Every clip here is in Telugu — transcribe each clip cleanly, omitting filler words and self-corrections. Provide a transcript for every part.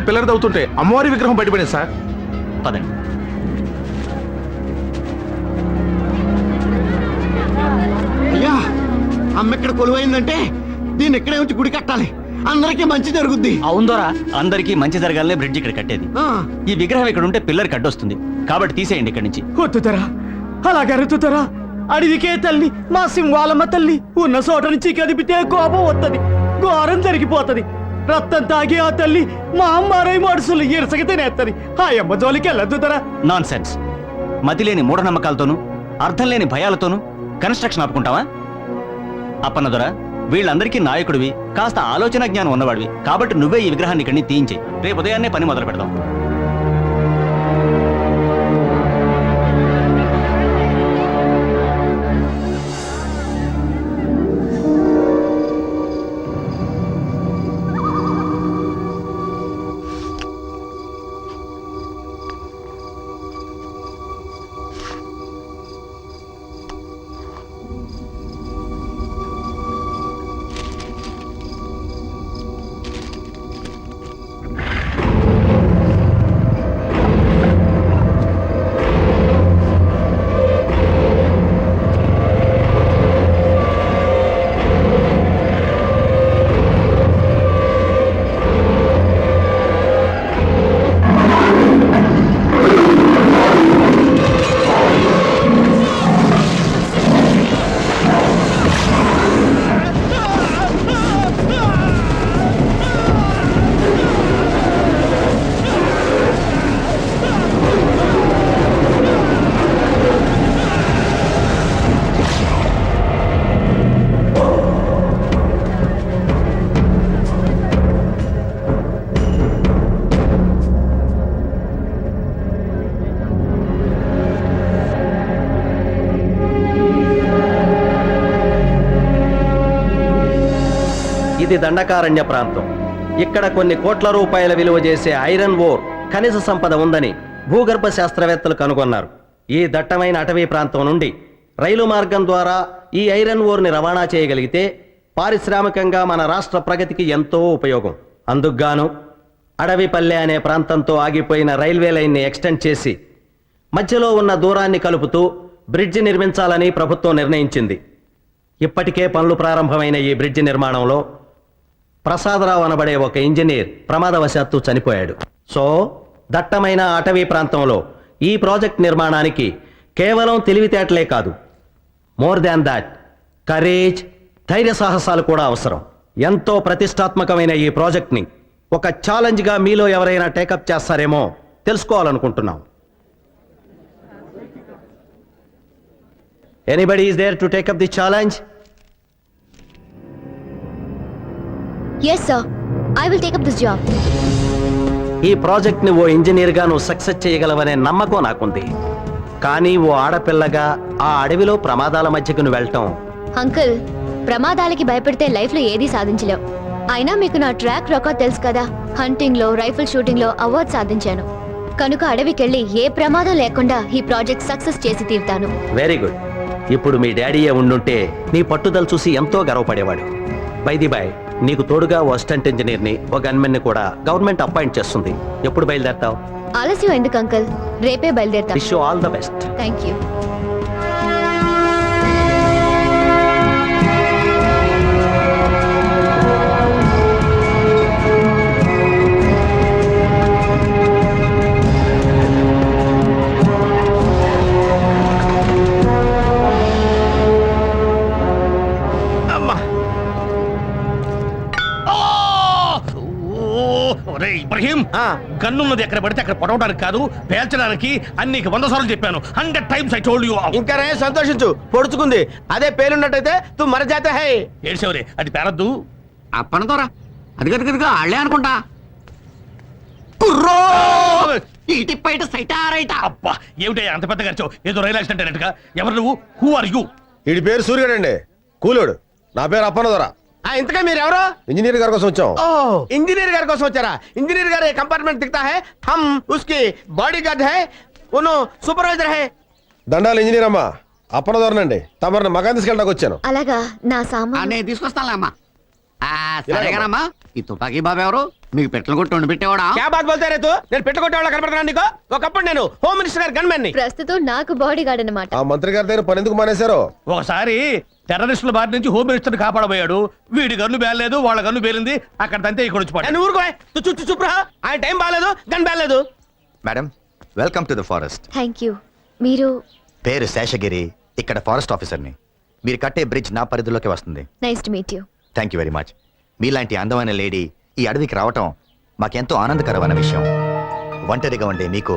పిల్లర్ అవుతుంటే అమ్మవారి విగ్రహం బయటపడింది సార్. పదండి. అయ్యా, అమ్మ ఇక్కడ కొలువైందంటే దీన్ని ఇక్కడే ఉంచి గుడి కట్టాలి, అందరికీ మంచి జరుగుద్ది. అవుందోరా, అందరికీ మంచి జరగాలనే బ్రిడ్జ్ ఇక్కడ కట్టేది. ఆ, ఈ విగ్రహం ఇక్కడ ఉంటే పిల్లర్ కడ్డొస్తుంది, కాబట్టి తీసేయండి ఇక్కడి నుంచి. వద్దుతరా, అలాగరుతుతరా. అడవికే తల్లి మా సింహాలమ్మ తల్లి ఉన్న చోట నుంచి కదిపితే కోపం వస్తుంది, ఘోరం జరిగిపోతుంది. రక్తం తాగి ఆ తల్లి మా అమ్మారై మడుసులు ఇరసకి తినేస్తుంది. ఆ అమ్మ జోలికి వెళ్ళొద్దుతరా. Non sense. మతిలేని మూఢనమ్మకాలతోనూ అర్థం లేని భయాలతోనూ కన్స్ట్రక్షన్ ఆపుకుంటావా? అప్పన్నదొరా, వీళ్ళందరికీ నాయకుడివి, కాస్త ఆలోచన జ్ఞానం ఉన్నవాడివి, కాబట్టి నువ్వే ఈ విగ్రహాన్ని ఇక్కడి నుంచి తీయించే. రేపు ఉదయాన్నే పని మొదలు పెడదాం. ఇది దండకారణ్య ప్రాంతం. ఇక్కడ కొన్ని కోట్ల రూపాయల విలువ చేసే ఐరన్ ఓర్ ఖనిజ సంపద ఉందని భూగర్భ శాస్త్రవేత్తలు కనుగొన్నారు. ఈ దట్టమైన అటవీ ప్రాంతం నుండి రైలు మార్గం ద్వారా ఈ ఐరన్ ఓర్ని రవాణా చేయగలిగితే పారిశ్రామికంగా మన రాష్ట్ర ప్రగతికి ఎంతో ఉపయోగం. అందుకుగాను అడవిపల్లె అనే ప్రాంతంతో ఆగిపోయిన రైల్వే లైన్ని ఎక్స్టెండ్ చేసి మధ్యలో ఉన్న దూరాన్ని కలుపుతూ బ్రిడ్జి నిర్మించాలని ప్రభుత్వం నిర్ణయించింది. ఇప్పటికే పనులు ప్రారంభమైన ఈ బ్రిడ్జి నిర్మాణంలో ప్రసాదరావు అనబడే ఒక ఇంజనీర్ ప్రమాదవశాత్తు చనిపోయాడు. సో దట్టమైన అటవీ ప్రాంతంలో ఈ ప్రాజెక్ట్ నిర్మాణానికి కేవలం తెలివితేటలే కాదు, మోర్ దాన్ దాట్ కరేజ్, ధైర్య సాహసాలు కూడా అవసరం. ఎంతో ప్రతిష్టాత్మకమైన ఈ ప్రాజెక్ట్ని ఒక ఛాలెంజ్గా మీలో ఎవరైనా టేకప్ చేస్తారేమో తెలుసుకోవాలనుకుంటున్నాం. Anybody is there to take up the challenge? Yes, sir. I will take up this job. ఈ ప్రాజెక్ట్ని ఓ ఇంజనీర్గా నువ్వు సక్సెస్ చేయగలవనే నమ్మకం నాకుంది. కానీ ఓ ఆడపిల్లగా ఆ అడవిలో ప్రమాదాల మధ్యకు నువ్వు వెళ్ళటం... అంకుల్, ప్రమాదాలకి భయపడితే లైఫ్లో ఏదీ సాధించలేవు. అయినా మీకు నా ట్రాక్ రికార్డ్ తెలుసు కదా. హంటింగ్లో, రైఫిల్ షూటింగ్లో అవార్డు సాధించాను. కనుక అడవికెళ్ళి ఏ ప్రమాదం లేకుండా ఈ ప్రాజెక్ట్ సక్సెస్ చేసి తీరుతాను. Very good. ఇప్పుడు మీ డాడీయే ఉండుంటే నీ పట్టుదల చూసి ఎంతో గర్వపడేవాడు. బై ది బై, నీకు తోడుగా ఓ అసిస్టెంట్ ఇంజనీర్ని, ఓ గన్మెన్ని కూడా గవర్నమెంట్ అపాయింట్ చేస్తుంది. ఎప్పుడు బయలుదేరతావు? ఆలస్యం ఎందుకు అంకుల్, రేపే బయలుదేరతా. Wish you all the best. Thank you. Ibrahim, గన్నున్నది ఎక్కడ పడితే అక్కడ పొడవడానికి కాదు, పేల్చడానికి. అన్ని 100 సార్లు చెప్పాను. 100 times I told you. ఇంకా సంతోషించు, పొడుచుకుంది. అదే పేలున్నట్టయితే తు మర జాతే హై. ఏడ్చేవరే, అది పేరద్దు. అప్పనతోరా, అది గదిగా ఆళ్లే అనుకుంటా. ఇటు సైటారైట. అబ్బా, ఏమిటయ్యా అంత పెద్ద ఖర్చు? ఏదో రైలు యాక్సిడెంట్ అయినట్టుగా. ఎవరు నువ్వు? Who are you? వీడి పేరు సూర్యుడండి, కూలోడు. నా పేరు అప్పన్నదొర. ఇంతగా మీరెవరో? ఇంజనీర్ గారి కోసం వచ్చాం. ఇంజనీర్ గారి కోసం వచ్చారా? ఇంజనీర్ గారు కంపార్ట్మెంట్ దిక్తా హై, హమ్ ఉస్కి బాడీ గార్డ్ హై, ఉను సూపర్వైజర్ హై. దండాలు ఇంజనీర్ అమ్మా, అప్పన్నదొరనండి. తమరిని మగాన్ తీసుకెళ్ళడానికి వచ్చాను. అలాగా, నా సామాన్ నేను తీసుకొస్తానులే అమ్మా. సరేగానమ్మా ఈ తుపాకీ బాబు ఎవరు మీకు పెట్టలు కొట్టి వండి పెట్టేవాడా క్యా బాత్ బోల్తే రే తూ? నేను పెట్టుకుంటే వాళ్ళ కనపడుతున్నాను నీకు. ఒకప్పుడు నేను హోమ్ మినిస్టర్ గారి గన్మెన్ ని. ప్రస్తుతం నాకు బాడీ గార్డ్ అనమాట. ఆ మంత్రి గారి దగ్గర పని ఎందుకు మానేశారు? ఒకసారి టెర్రరిస్టుల బారి నుంచి హోమ్ మినిస్టర్ కాపాడబోయాడు. వీడి గన్ను బేలేదు, వాళ్ళ గన్ను బేలింది. అక్కడ తంతే ఇక్కడ వచ్చి పడ్డాడు. నేను ఊరుకో, చుప్రా. ఆయన టైం బాగాలేదు, గన్ బాగాలేదు. Madam welcome to the forest. Thank you. మీరు? పేరు శేషగిరి, ఇక్కడ ఫారెస్ట్ ఆఫీసర్ని. మీరు కట్టే బ్రిడ్జ్ నా పరిధిలోకి వస్తుంది. Nice to meet you. Thank you very much. మీలాంటి అందమైన లేడీ ఈ అడవికి రావటం మాకెంతో ఆనందకరమైన విషయం. ఒంటరిగా ఉండే మీకు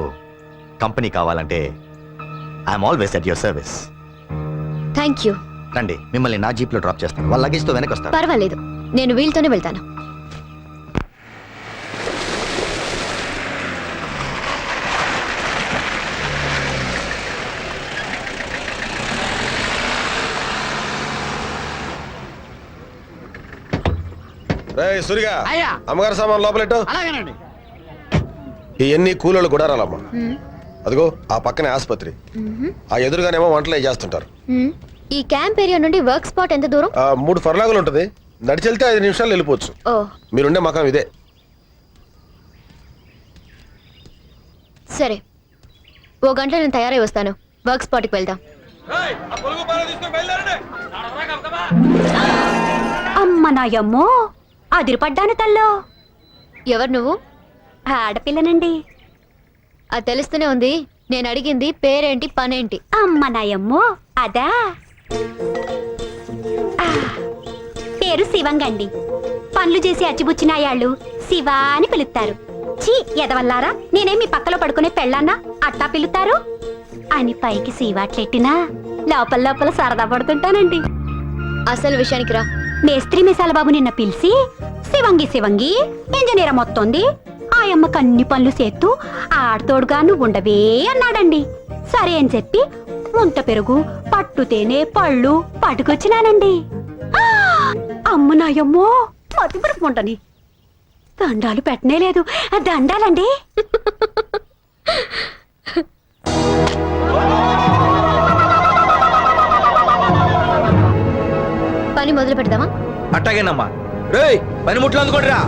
కంపెనీ కావాలంటే I'm always at your service. Thank you. రండి, మిమ్మల్ని నా జీప్లో డ్రాప్ చేస్తాను. వాళ్ళ లగేజ్తో వెనక్కి వస్తారు. పర్వాలేదు, నేను వీళ్ళతోనే వెళ్తాను. రేయ్ సూరిగా, అయ్యా. అమ్మగారి సామాన్ లోపలెట్టు. అలాగేనండి. ఇవన్నీ కూలోళ్ళు గుడారాలమ్మా. అదిగో ఆ పక్కనే ఆసుపత్రి, ఆ ఎదురుగానేమో వంటలు అవి చేస్తుంటారు. ఈ క్యాంప్ ఏరియా నుండి వర్క్ స్పాట్ ఎంత దూరం? 3 ఫర్లాగులు ఉంటుంది. నడిచెళ్తే 5 నిమిషాలు వెళ్ళిపోవచ్చు. ఓ, మీరుండే మకం ఇదే. సరే, ఓ గంటలో నేను తయారై వస్తాను. వర్క్ స్పాట్కి వెళ్దాం. అమ్మ నాయమ్మో, అదిరిపడ్డాను తల్లో. ఎవరు నువ్వు? ఆడపిల్లనండి. అది తెలుస్తూనే ఉంది. నేను అడిగింది పేరేంటి, పనేంటి? అమ్మ నాయమ్మో, అదా ఆ, పేరు శివంగండి. పనులు చేసి అచ్చిబుచ్చినాయాళ్ళు శివ అని పిలుస్తారు. చీ ఎదవల్లారా, నేనేం మీ పక్కలో పడుకునే పెళ్ళాన్నా అట్టా పిలుతారు అని పైకి శివాట్లెట్టినా లోపల లోపల సరదా పడుతుంటానండి. అసలు విషయానికి రా. మేస్త్రి మిసాల బాబు నిన్న పిలిచి శివంగి శివంగి ఇంజనీర్ మొత్తంది ఆయమ్మకు అన్ని పనులు చేస్తూ ఆడతోడుగా నువ్వు ఉండవే అన్నాడండి. సరే అని చెప్పి ముంత పెరుగు, పట్టు తేనె, పళ్ళు పట్టుకొచ్చినానండి. ఆ! అమ్మ నాయమ్మో, మతిమరుపుంటని దండాలు పెట్టనే లేదు. దండాలండి. పని మొదలు పెడదామా? అట్టాగేనమ్మా. రేయ్, పనిముట్లు అందుకోండిరా.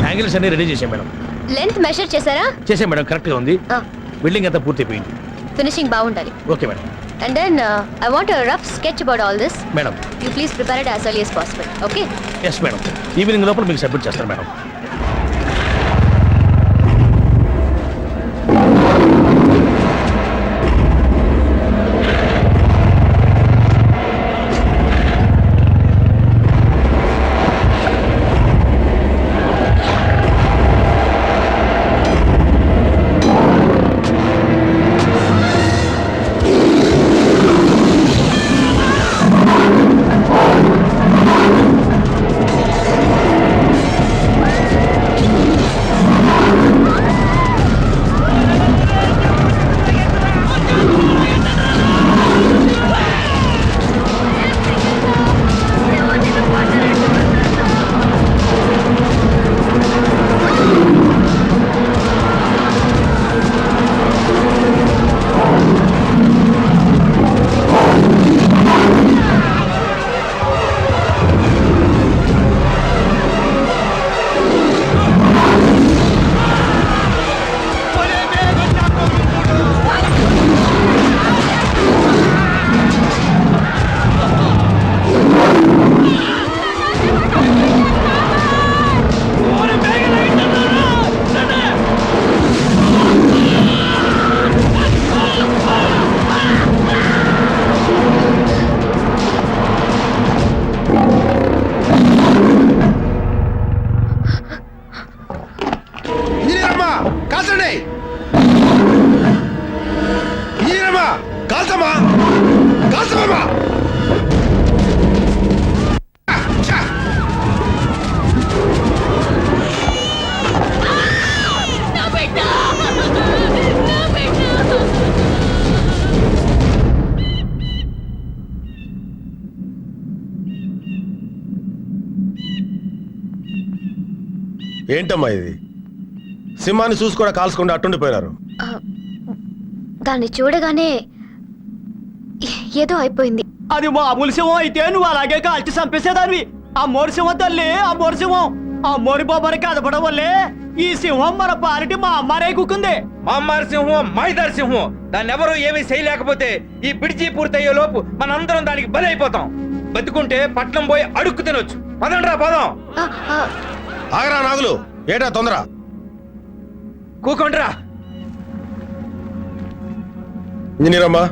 యాంగిల్స్ అన్ని రెడీ చేసాం మేడం. లెంత్ మెషర్ చేశారా? చేసాం మేడం, కరెక్ట్ గా ఉంది. బిల్డింగ్ అంతా పూర్తయిపోయింది. ఫినిషింగ్ బాగుండాలి. Okay madam. And then I want a rough sketch about all this. Madam. You please prepare it as early as possible. Okay? Yes madam, evening లోపల మీకు సబ్మిట్ చేస్తాను మేడం. ఏంటమ్మా ఇది? సింహాన్ని చూసి కూడా కాల్చకుండా అట్టుండిపోయినారు. ఆ, దాన్ని చూడగానే ఏదో అయిపోయింది. అది మామూలు సింహం అయితే నువ్వు అలాగే కాల్చి చంపేసేదానివి. ఆ మోరి సింహం తల్లి, ఆ మోరి సింహం, ఆ మోరి బాబాని కదపడం వల్లే ఈ సింహం మన పాలిటి మా అమ్మారే కుక్కుంది. మా అమ్మారి సింహం మాయిదారి సింహం. దాన్ని ఎవరూ ఏమీ చేయలేకపోతే ఈ పిడిచి పూర్తయ్యే లోపు మనందరం దానికి బలి అయిపోతాం. బతుకుంటే పట్నం పోయి అడుక్కు తినొచ్చు. పదండ్రా పదం. ఆ, ఆ, ఆగరా నాగులు, ఏటా తొందర? కూకుండ్రా. ఇంజనీర్ అమ్మా,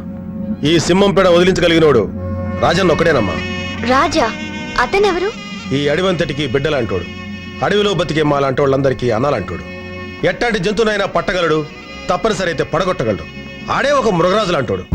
ఈ సింహం పేడ వదిలించగలిగినోడు రాజన్న ఒక్కడేనమ్మా. రాజా అతనెవరు? ఈ అడవంతటికి బిడ్డలాంటోడు, అడవిలో బతికే మాలాంటి వాళ్ళందరికీ అనాలంటోడు. ఎట్టాంటి జంతువునైనా పట్టగలడు, తప్పనిసరి అయితే పడగొట్టగలడు. ఆడే ఒక మృగరాజు లాంటోడు.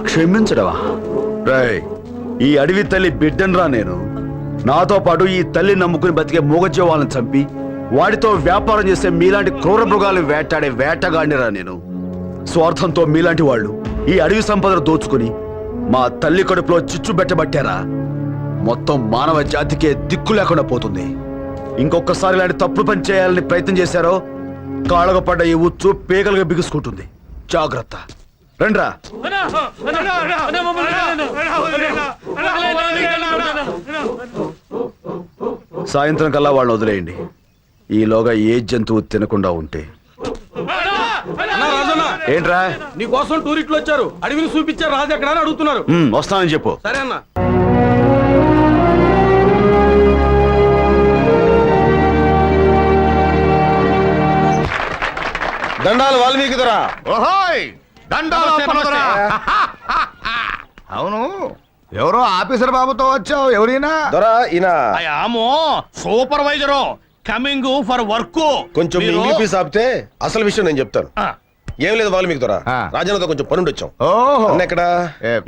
క్షమించడవా? రాయ్, ఈ అడవి తల్లి బిడ్డనరా నేను. నాతో పాటు ఈ తల్లి నమ్ముకుని బతికే మూగజీవాలను చంపి వాటితో వ్యాపారం చేసే మీలాంటి క్రూర మృగాలు వేటాడే వేటగాడినిరా నేను. స్వార్థంతో మీలాంటి వాళ్ళు ఈ అడవి సంపదను దోచుకుని మా తల్లి కడుపులో చిచ్చు పెట్టబట్టారా, మొత్తం మానవ జాతికే దిక్కు లేకుండా పోతుంది. ఇంకొకసారి ఇలాంటి తప్పుడు పని చేయాలని ప్రయత్నం చేశారో కాళ్ళకు పడ్డ ఈ ఉచ్చు పేగలుగా బిగుసుకుంటుంది. జాగ్రత్త. రండ్రా. సాయంత్రం కల్లా వాళ్ళని వదిలేయండి. ఈలోగా ఏ జంతువు తినకుండా ఉంటే. ఏంట్రా? నీ కోసం టూరిస్టులు వచ్చారు. అడవిని చూపించారు. రాజు ఎక్కడ అని అడుగుతున్నారు. వస్తానని చెప్పు. సరే అన్న. దండాలు వాల్మీకి దొరా. ఓహోయ్, దండాలు అప్పనదొరా. అవును, ఎవరో ఆఫీసర్ బాబుతో వచ్చావు. ఎవరైనా? దొరా ఈయన ఆమో సూపర్వైజరు కమింగ్ ఫర్ వర్క్. కొంచెం మీ ఇంగ్లీష్ ఆపితే అసలు విషయం నేను చెప్తాను. ఏం లేదు వాల్మీకి దొరా, ఆ. రాజన్నతో కొంచెం పనుండి వచ్చాం. ఓహో, అన్న ఎక్కడ?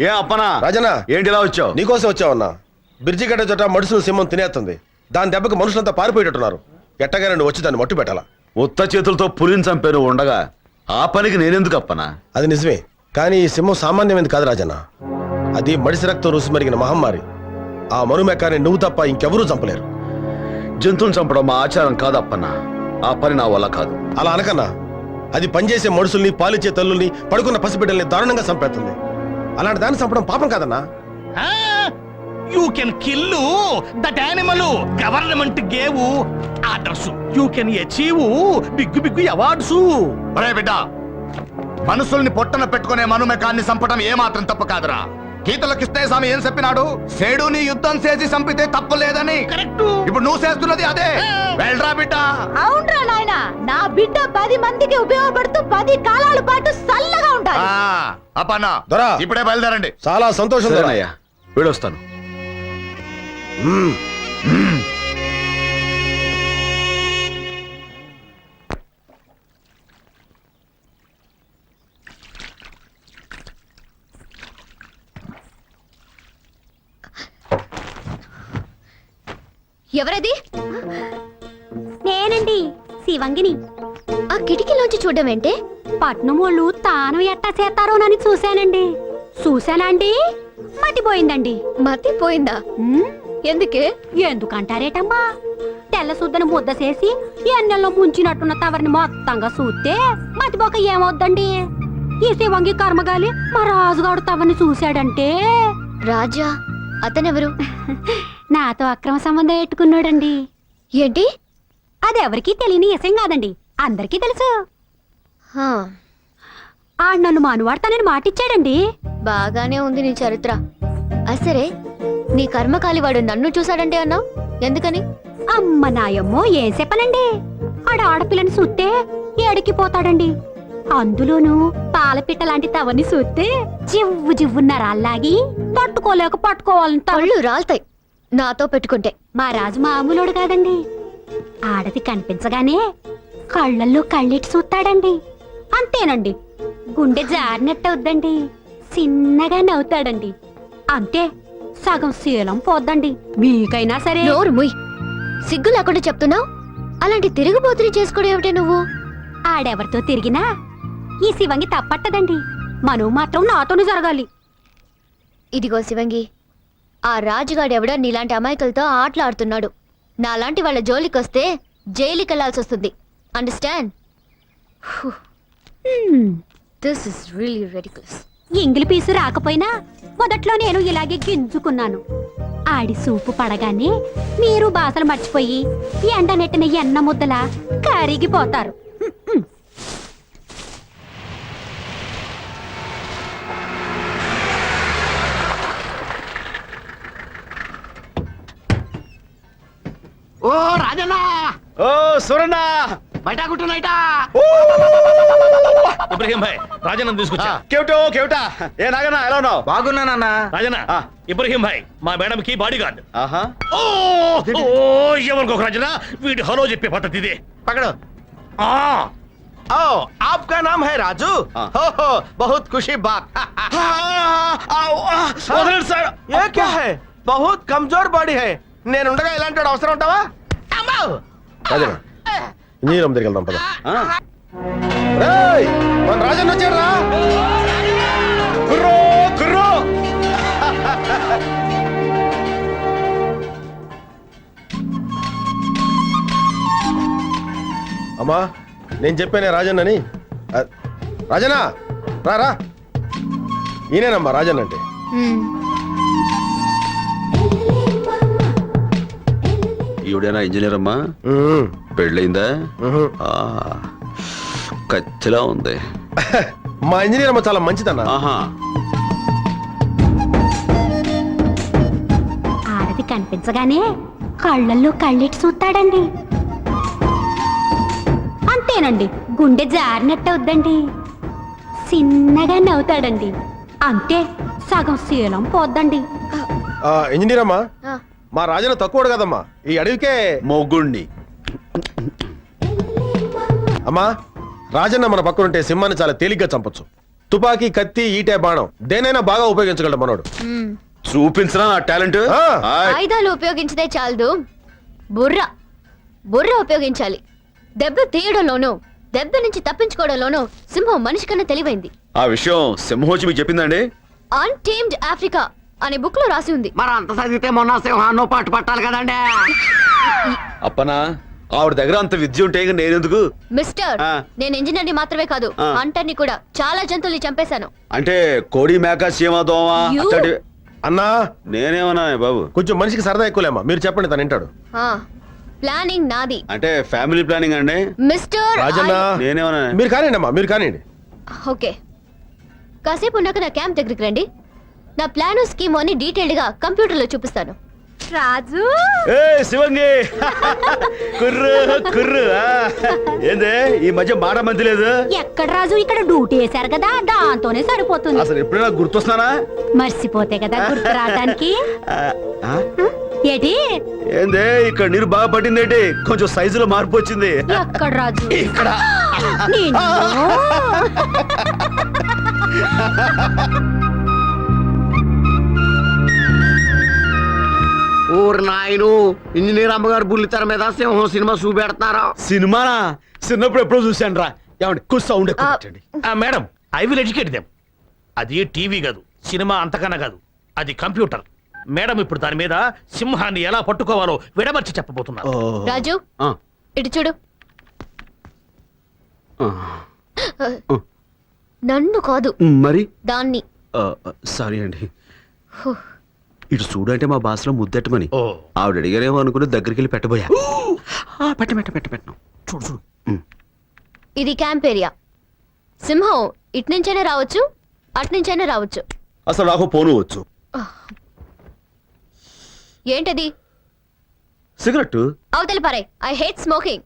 ఏ అప్పనా? రాజన్న ఏంటి ఇలా వచ్చావు? నీకోసం వచ్చావన్నా. బ్రిడ్జి గడ్డ చోట మనుషులు సింహం తినేస్తుంది. దాని దెబ్బకి మనుషులంతా పారిపోయేటట్టున్నారు. ఎట్టగా నువ్వు వచ్చి దాన్ని మట్టు పెట్టాలా? ఉత్త చేతులతో పులిని చంపారు ఉండగా ఆ పనికి నేనెందుకు అప్పనా? అది నిజమే, కానీ ఈ సింహం సామాన్యమైనది కాదు రాజన్న. అది మడిసి రక్తం రుసి మరిగిన మహమ్మారి. ఆ మరుమెకాన్ని నువ్వు తప్ప ఇంకెవరూ చంపలేరు. జంతువుని చంపడం మా ఆచారం కాదు అప్పన్నా. ఆ పని నా వల్ల కాదు. అలా అనకన్నా. అది పనిచేసే మనుషుల్ని, పాలిచ్చే తల్లుల్ని, పడుకున్న పసిబిడ్డల్ని దారుణంగా చంపేస్తుంది. అలాంటి దాన్ని చంపడం పాపం కాదన్నా. You can kill that animal. Government gave orders. You can achieve big big awards. ఒరే బిడ్డ, మనుషుల్ని పొట్టన పెట్టుకునే మనుమెకాన్ని చంపడం ఏమాత్రం తప్పు కాదురా. గీతలో కృష్ణయ్య ఏం చెప్పినాడు? సేడుని యుద్ధం చేసి చంపితే తప్పు లేదని. కరెక్ట్. ఇప్పుడు నువ్వు చేస్తున్నది అదే. వెళ్ళరా బిడ్డ. అవునరా నాయన, నా బిడ్డ 10 మందికి ఉపయోగపడుతూ 10 కాలాల పాటు చల్లగా ఉండాలి. అప్పన్నా దొరా, ఇప్పుడే బయలుదేరండి. చాలా సంతోషం దొరా. సరేనయ్యా, వెళ్ళొస్తాను. ఎవరది? నేనండి, శివంగిని. ఆ కిటికీలోంచి చూడడం ఏంటే? పట్నం వాళ్ళు తాను ఎట్టా చేస్తారోనని చూశానండి. చూశానండి, మతిపోయిందండి. మతిపోయిందా? ఎందుకే? ఎందుకంటారేటమ్మా? తెల్ల సుద్దను ముద్ద చేసి ఎన్నెల్లో ముంచినట్టున్న తవరిని మొత్తంగా చూస్తే మతిపోక ఏమవుద్దండి? ఈ శివంగి కర్మగాలి మా రాజుగాడు తవరిని చూశాడంటే. రాజా అతనెవరు? నాతో అక్రమ సంబంధం పెట్టుకున్నాడండి. ఏంటి? అది ఎవరికీ తెలియని విషయం కాదండి, అందరికీ తెలుసు. హా, ఆడు నన్ను మానువాడతానని మాటిచ్చాడండి. బాగానే ఉంది నీ చరిత్ర. సరే, నీ కర్మకాలి వాడు నన్ను చూశాడంటే అన్నావు, ఎందుకని? అమ్మ నాయమ్మో ఏం చెప్పనండి, ఆడ ఆడపిల్లని చూస్తే ఎడికిపోతాడండి. అందులోనూ పాలపిట్ట లాంటి తవని చూస్తే జివ్వు జివ్వున్న రాళ్ళాగి తట్టుకోలేక పట్టుకోవాలంట. కళ్ళు రాల్తాయి నాతో పెట్టుకుంటే. మా రాజు మామూలుడు కాదండి. ఆడది కనిపించగానే కళ్ళల్లో కళ్ళెట్టి చూస్తాడండి. అంతేనండి, గుండె జారినట్టవుద్దండి. చిన్నగా నవ్వుతాడండి. అంతే, సగం శీలం పోద్దండి. మీకైనా సరే. నోరు ముయ్, సిగ్గు లేకుండా చెప్తున్నావు. అలాంటి తిరుగుబోతుని చేసుకోవడం ఏమిటే నువ్వు? ఆడెవరితో తిరిగినా ఈ శివంగి తప్పట్టదండి. మనవు మాత్రం నాతోనే జరగాలి. ఇదిగో శివంగి, ఆ రాజుగాడెవడో నీలాంటి అమాయకులతో ఆటలాడుతున్నాడు. నాలాంటి వాళ్ళ జోలికొస్తే జైలుకి వెళ్లాల్సి వస్తుంది. Understand? This is really ridiculous. ఎంగిలి పీసు రాకపోయినా మొదట్లో నేను ఇలాగే గింజుకున్నాను. ఆడి సూపు పడగానే మీరు బాసలు మర్చిపోయి ఎండ నెట్టిన ఎన్న ముద్దలా కరిగిపోతారు. ఓ రాజన్నా, ఓ సురన్నా, బయట కుట్టునైటా. ఇబ్రహీం భాయ్, రాజన్న తీసుకొచ్చా. కేవటా ఏ నాగన్నా ఎలా ఉన్నావు? బాగున్నానన్నా. రాజన్న, ఆ. ఇబ్రహీం భాయ్ మా మేడం కి బాడీ గార్డ్. ఆహా, ఓ ఎవరికొక రాజన్న, వీడి హలో చెప్పే పద్ధతి ఇదే. పకడో. ఆ, ఓ ఆప్కా నామ్ హై రాజు? హో హో, బహుత్ ఖుషి బాత్. వదలండి సార్. ఏ క్యా హై? బహుత్ కమ్జోర్ బాడీ హై. నేనుండగా ఇలాంటి వాడు అవసరం ఉంటావా? రాజన్న, ఇంజనీరం దగ్గరికి వెళ్దాం పద. రేయ్, మన రాజన్న వచ్చాడు రా. కుర్రో కుర్రో. అమ్మా, నేను చెప్పానే రాజన్నని. రాజన్న, రా రా. ఈయనేనమ్మా రాజన్న అంటే. ఈవిడేనా ఇంజనీర్ అమ్మా? ఉమ్, పెళ్ళయిందా? ఉహు. ఆ, కచ్చిలా ఉంది. మా ఇంజనీర్ అమ్మ చాలా మంచిదన్న. ఆహా, ఆడది కనిపించగానే కళ్ళల్లో కళ్ళెట్టి చూస్తాడండి. అంతేనండి, గుండె జారినట్టవుద్దండి. చిన్నగా నవ్వుతాడండి. అంతే, సగం శీలం పోద్దండి. ఇంజనీర్ అమ్మా, ఆ, మా రాజన్న తక్కువడు కదమ్మా, ఈ అడవికే. మొగ్గుణ్ణి. అమ్మా, రాజన్న మన పక్కనుంటే సింహాన్ని చాలా తేలిగ్గా చంపొచ్చు. తుపాకీ, కత్తి, ఈటే, బాణం దేనైనా బాగా ఉపయోగించగలడు మనోడు. మ్. చూపించరా నా టాలెంట్? ఆ. ఆయ్. ఆయుధాలు ఉపయోగించదే చాలదు, బుర్ర బుర్ర ఉపయోగించాలి. దెబ్బ తీయడంలోనూ దెబ్బ నుంచి తప్పించుకోవడంలోనూ సింహం మనిషి కన్నా తెలివైంది. ఆ విషయం సింహోచి మీకు చెప్పిందండి? అన్టేమ్డ్ ఆఫ్రికా అనే బుక్ లో రాసి ఉంది. మరి అంత చదివితే మొన్న సింహాన్నో పాటు పట్టాలి కదండి. అప్పనా, ఆవిడ దగ్గర అంత విద్య ఉంటే ఇక నేనెందుకు? మిస్టర్, ఆ. నేను ఇంజనీర్ని మాత్రమే కాదు, ఆ. హంటర్ని కూడా. చాలా జంతువుల్ని చంపేశాను. అంటే కోడి, మేక, చీమ, దోమ You. అట్లాంటి. అన్నా, నేనేమన్నా బాబు? కొంచెం మనిషికి సరదా ఎక్కువలేమ్మా, మీరు చెప్పండి, తను వింటాడు. ప్లానింగ్ నాది. అంటే ఫ్యామిలీ ప్లానింగ్ అండి. మిస్టర్ రాజన్న, నేనేమన్నా? మీరు కానివ్వండి అమ్మా, మీరు కానివ్వండి. ఓకే, కాసేపు ఉన్నాక నా క్యాంప్ దగ్గరికి రండి. నా ప్లాను స్కీమ్ అని డీటెయిల్డ్ గా కంప్యూటర్ లో చూపిస్తాను. రాజు, ఏ శివంగి, కుర్రు కుర్రు. ఆ, ఏందే ఈ మధ్య మాట మంది లేదు? ఎక్కడ రాజు, ఇక్కడ డ్యూటీ వేశారు కదా, దాంతోనే సరిపోతుంది. అసలు ఎప్పుడైనా గుర్తొస్తున్నానా? మర్చిపోతే కదా గుర్తు రావడానికి. ఆ, ఆ? ఏటి ఏందే ఇక్కడ నీరు బాగా పట్టిందేంటి? కొంచెం సైజులో మార్పు వచ్చింది. ఎక్కడ రాజు? ఇక్కడ. నిన్ను. ఊరు నాయను, ఇంజనీర్ అమ్మగారు బుల్లితెర మీద సింహం సినిమా చూపెడుతున్నారా? సినిమానా? చిన్నప్పుడు ఎప్పుడో చూశాను రా. ఏమండి కొంచెం సౌండ్ ఎక్కువ పెట్టండి. Madam, I will educate them. అది టీవీ కాదు, సినిమా అంతకన్నా కాదు, అది కంప్యూటర్. మేడం ఇప్పుడు దాని మీద సింహాన్ని ఎలా పట్టుకోవాలో విడమర్చి చెప్పబోతున్నారు. రాజు, ఆ, ఇటు చూడు. ఆ. నన్ను కాదు, మరి దాన్ని. సారీ అండి. హో. ఇటు చూడు అంటే మా భాషలో ముద్దెట్టమని ఓ, ఆవిడ అడిగారేమో అనుకుని దగ్గరికి వెళ్ళి పెట్టబోయా. పెట్టను. చూడు చూడు. ఇది క్యాంప్ ఏరియా. సింహం ఇట్నుంచైనా రావచ్చు అట్నుంచైనా రావచ్చు. అసలు నాకు పోను వచ్చు. ఏంటది? సిగరెట్. అవతలి పారే. I hate smoking.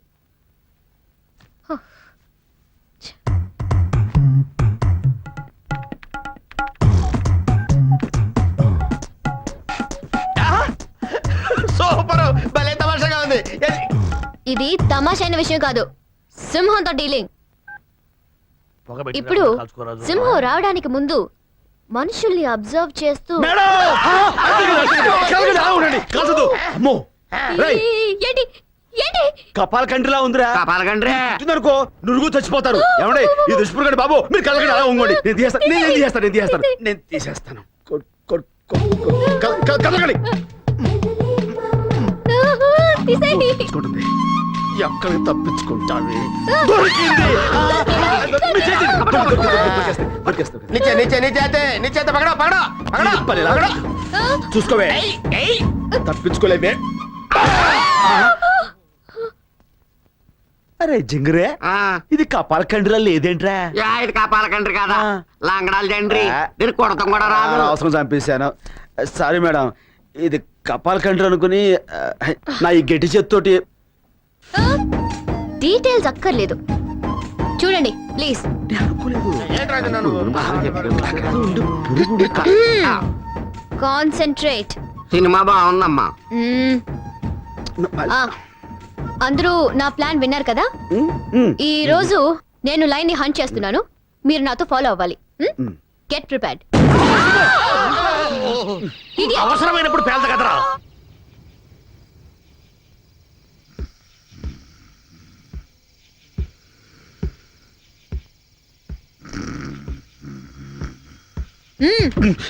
సూపర్, భలే తమాషాగా ఉంది. ఇది తమాషైన విషయం కాదు, సింహంతో డీలింగ్. ఇప్పుడు సింహం రావడానికి ముందు మనుషుల్ని అబ్జర్వ్ చేస్తూ అమ్మో రేయ్, ఏంటి ఏంటి కపాల కంట్రిలా ఉందిరా. కపాల కంట్రీ అనుకో నురుగు చచ్చిపోతారు. ఏమండి ఈ దుష్పురుగండి బాబు, మీరు కలగండి అలా ఉంగండి. నేను తీసేస్తాను. కలగండి. తీసుకుంటుంది. ఎక్కడికి తప్పించుకుంటావి? దొరికింది. नीचे नीचे नीचे आते नीचे आते पकड़ो पकड़ो पकड़ो पकड़ो చూసుకోవే, తప్పించుకోలేవే. అరే జింగరే, ఇది కపాల కండ్రిలా లేదేంట్రా? ఇది కాపాల కండ్రి కదా, లాంగడాలు జండ్రి. దీన్ని కొడతాం కూడా రాదు. అవసరం చంపేశాను. సారీ మేడం, ఇది కపాల కండ్రి అనుకుని నా ఈ గట్టి చేత్తోటి. డీటెయిల్స్ అక్కర్లేదు, చూడండి ప్లీజ్. కాన్సంట్రేట్. సినిమా బాగుందమ్మా. అందరూ నా ప్లాన్ విన్నారు కదా? ఈ రోజు నేను లైన్ ని హంట్ చేస్తున్నాను, మీరు నాతో ఫాలో అవ్వాలి. Get prepared. ఇది అవసరమైనప్పుడు పేల్త కదరా.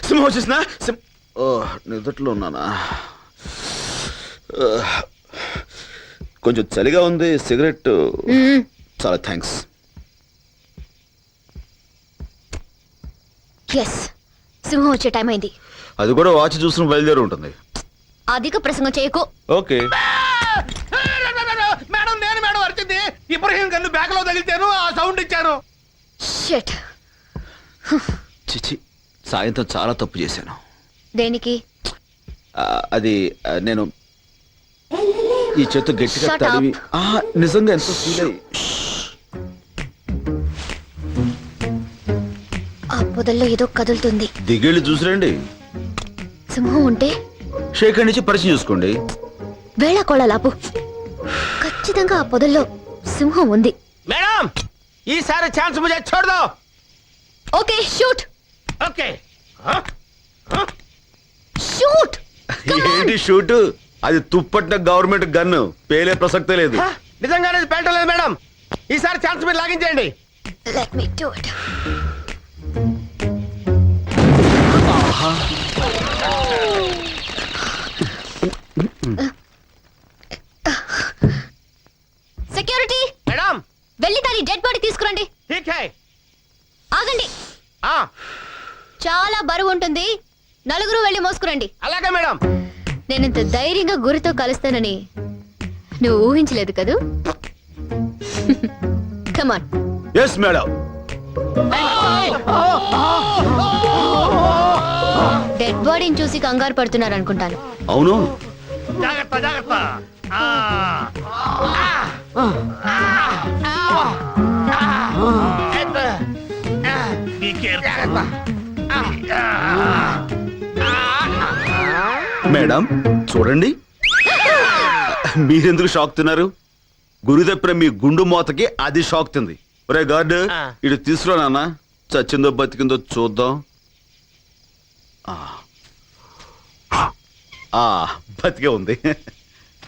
సింహం వచ్చేసిన. నిద్రలో ఉన్నానా? కొంచెం చలిగా ఉంది. సిగరెట్. చాలా థ్యాంక్స్. ఎస్, సింహం వచ్చే టైం అయింది. అది కూడా వాచ్ చూసిన బయలుదేరి ఉంటుంది. అధిక ప్రసంగం చేయకు. ఓకే మేడం, నేను మేడం అరిచింది. ఇబ్రహీం గన్ను బ్యాగ్ లో తగిలిచాను, ఆ సౌండ్ ఇచ్చాను. షిట్. చిచి, సాయంత్రం చాలా తప్పు చేశాను. దేనికి? అది నేను ఈ చేత్తో గట్టిగా Shut తడివి. నిజంగా ఎంతో ఫీల్ అయ్యి. ఆ పొదల్లో ఏదో కదులుతుంది. దిగేళ్ళు చూసిరండి. సింహం ఉంటే షేక్ నుంచి పరిచయం చూసుకోండి. వేళ కోళలాపు. ఖచ్చితంగా ఆ పొదల్లో సింహం ఉంది. मैडम ये सारे चांस मुझे छोड़ दो. Okay, shoot. Okay, shoot. ఏంటి షూట్? అది తుప్పట్టిన గవర్నమెంట్ గన్ను, పేలే ప్రసక్తే లేదు. నిజంగానే పేల్టలేదు మేడం. ఈసారి ఛాన్స్ మీరు లాగించండి. Let me do it. Security madam వెళ్ళి దాని డెడ్ బాడీ తీసుకురండి. ठीक है. ఆగండి, ఆ చాలా బరువు ఉంటుంది, నలుగురు వెళ్ళి మోసుకురండి. అలాగే మేడం. నేనింత ధైర్యంగా గురితో కలుస్తానని నువ్వు ఊహించలేదు కదూ? కమాన్. Yes madam. డెడ్ బాడీని చూసి కంగారు పడుతున్నారు అనుకుంటాను. అవును. జాగ్రత్త జాగ్రత్త. Be careful. మేడం చూడండి, మీరెందుకు షాక్ తిన్నారు? గురి తప్పిన మీ గుండు మోతకి అది షాక్ తింది. ఒరే గార్డ్, ఇటు తీసుకురా నాన్న, చచ్చిందో బతికిందో చూద్దాం. బతికే ఉంది.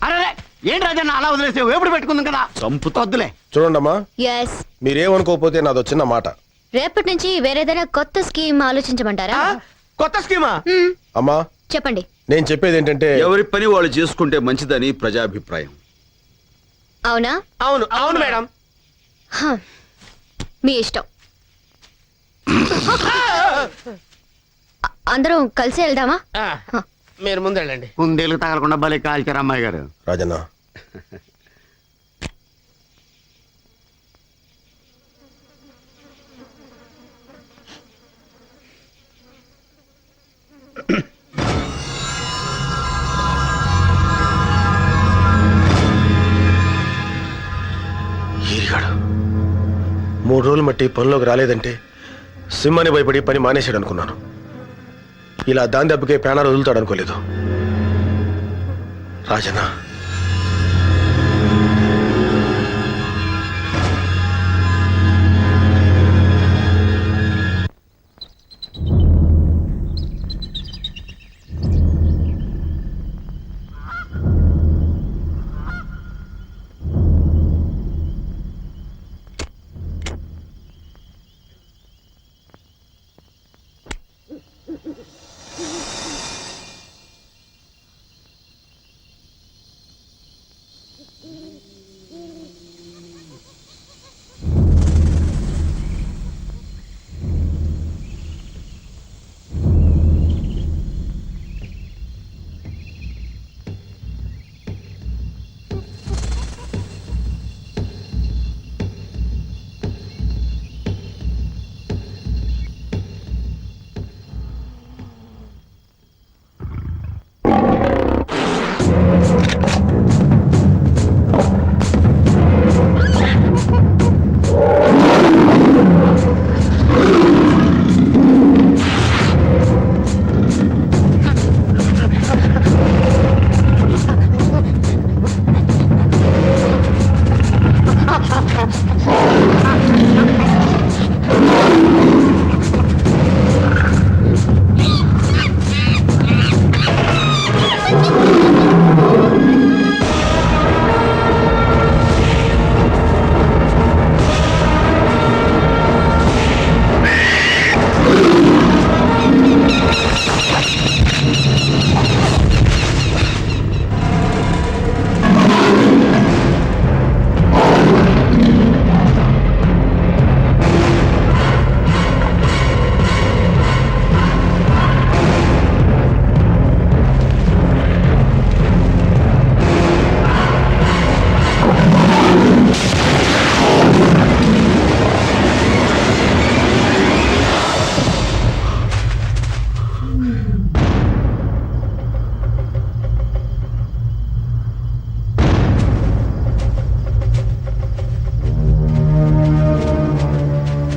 అరే ఏంటి రాజన్న అలా వదిలేసావు? ఎప్పుడు పెట్టుకుందాం కదా. చంపుతొద్దులే. చూడండమ్మా, ఎస్. మీరేమనుకోకపోతే నాదో చిన్న మాట. రేపటి నుంచి వేరేదైనా కొత్త స్కీమ్ ఆలోచించమంటారా? కొత్త స్కీమా? మ్మ్. అమ్మా చెప్పండి. నేను చెప్పేది ఏంటంటే, ఎవరి పని వాళ్ళు చేసుకుంటే మంచిదని ప్రజాభిప్రాయం. అవునా? అవును అవును మేడం. హ. మీ ఇష్టం. అందరం కలిసి వెళ్దామా? మీరు ముందెళ్ళండి. కుందేలు తగలకుండా బలి కాల్చారు అమ్మాయి గారు. రాజన్న, వచ్చాడు. 3 రోజులు మట్టి పనిలోకి రాలేదంటే సింహాన్ని భయపడి పని మానేశాడు అనుకున్నాను. ఇలా దాని దెబ్బకే ప్రాణాలు వదులుతాడు అనుకోలేదు. రాజనా,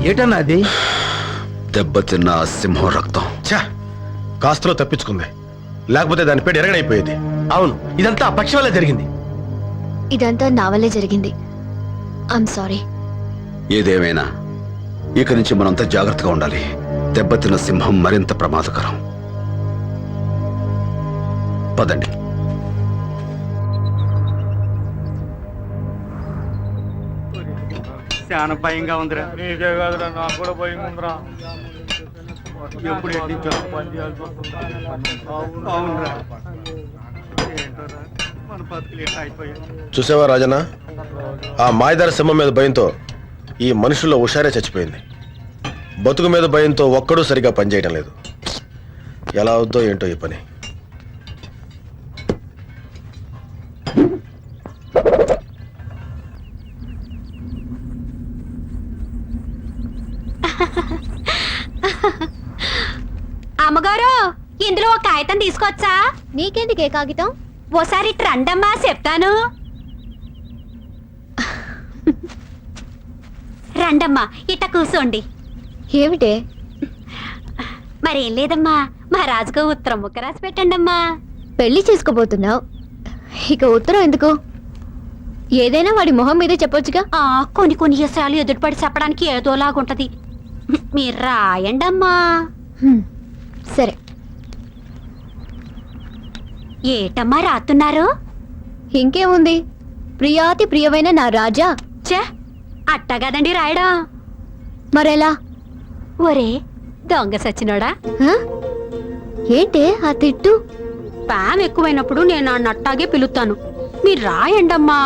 ఏటన్నా అది? దెబ్బతిన్న ఆ సింహం రక్తం. ఛా, కాస్తలో తప్పించుకుంది, లేకపోతే దాని పేరు ఎరగడైపోయేది. అవును, ఇదంతా ఆ పక్షి వల్ల జరిగింది. ఇదంతా నా వల్లే జరిగింది. I'm sorry. ఏదేమైనా ఇక నుంచి మనంతా జాగ్రత్తగా ఉండాలి. దెబ్బతిన్న సింహం మరింత ప్రమాదకరం. పదండి. చాలా భయంగా ఉందిరా. నీకే కాదురా, నాకు కూడా భయంగా ఉందిరా. ఎప్పుడు ఎట్టించాలో పని చేయాల్సి వస్తుంది. అవునరా, మన బతుకులు ఎట్లా అయిపోయాయి. చూసావా రాజనా, ఆ మాయదారి సింహం మీద భయంతో ఈ మనుషుల్లో హుషారే చచ్చిపోయింది. బతుకు మీద భయంతో ఒక్కడూ సరిగా పనిచేయడం లేదు. ఎలా అవుద్దో ఏంటో ఈ పని. అమ్మగారు, ఇందులో ఒక కాగితం తీసుకొచ్చా? నీకెందుకే కాగితం? ఓసారి రండమ్మా, చెప్తాను. రండమ్మా, ఇట్ట కూర్చోండి. ఏమిటే? మరేం లేదమ్మా, మా రాజుకు ఉత్తరం ముక్క రాసి పెట్టండమ్మా. పెళ్లి చేసుకోబోతున్నావు, ఇక ఉత్తరం ఎందుకు? ఏదైనా వాడి మొహం మీదే చెప్పొచ్చుగా. కొన్ని కొన్ని విషయాలు ఎదురుపడి చెప్పడానికి ఏదోలాగుంటది. మీరు రాయండమ్మా. సరే. ఏటమ్మా రాస్తున్నారు? ఇంకేముంది, ప్రియాతి ప్రియమైన నా రాజా. చే, అట్టగదండి రాయడం. మరెలా? ఒరే దొంగ సచ్చినోడా, ఏంటే ఆ తిట్టు? పామ్ ఎక్కువైనప్పుడు నేను ఆ నట్టాగే పిలుస్తాను. మీరు రాయండమ్మా.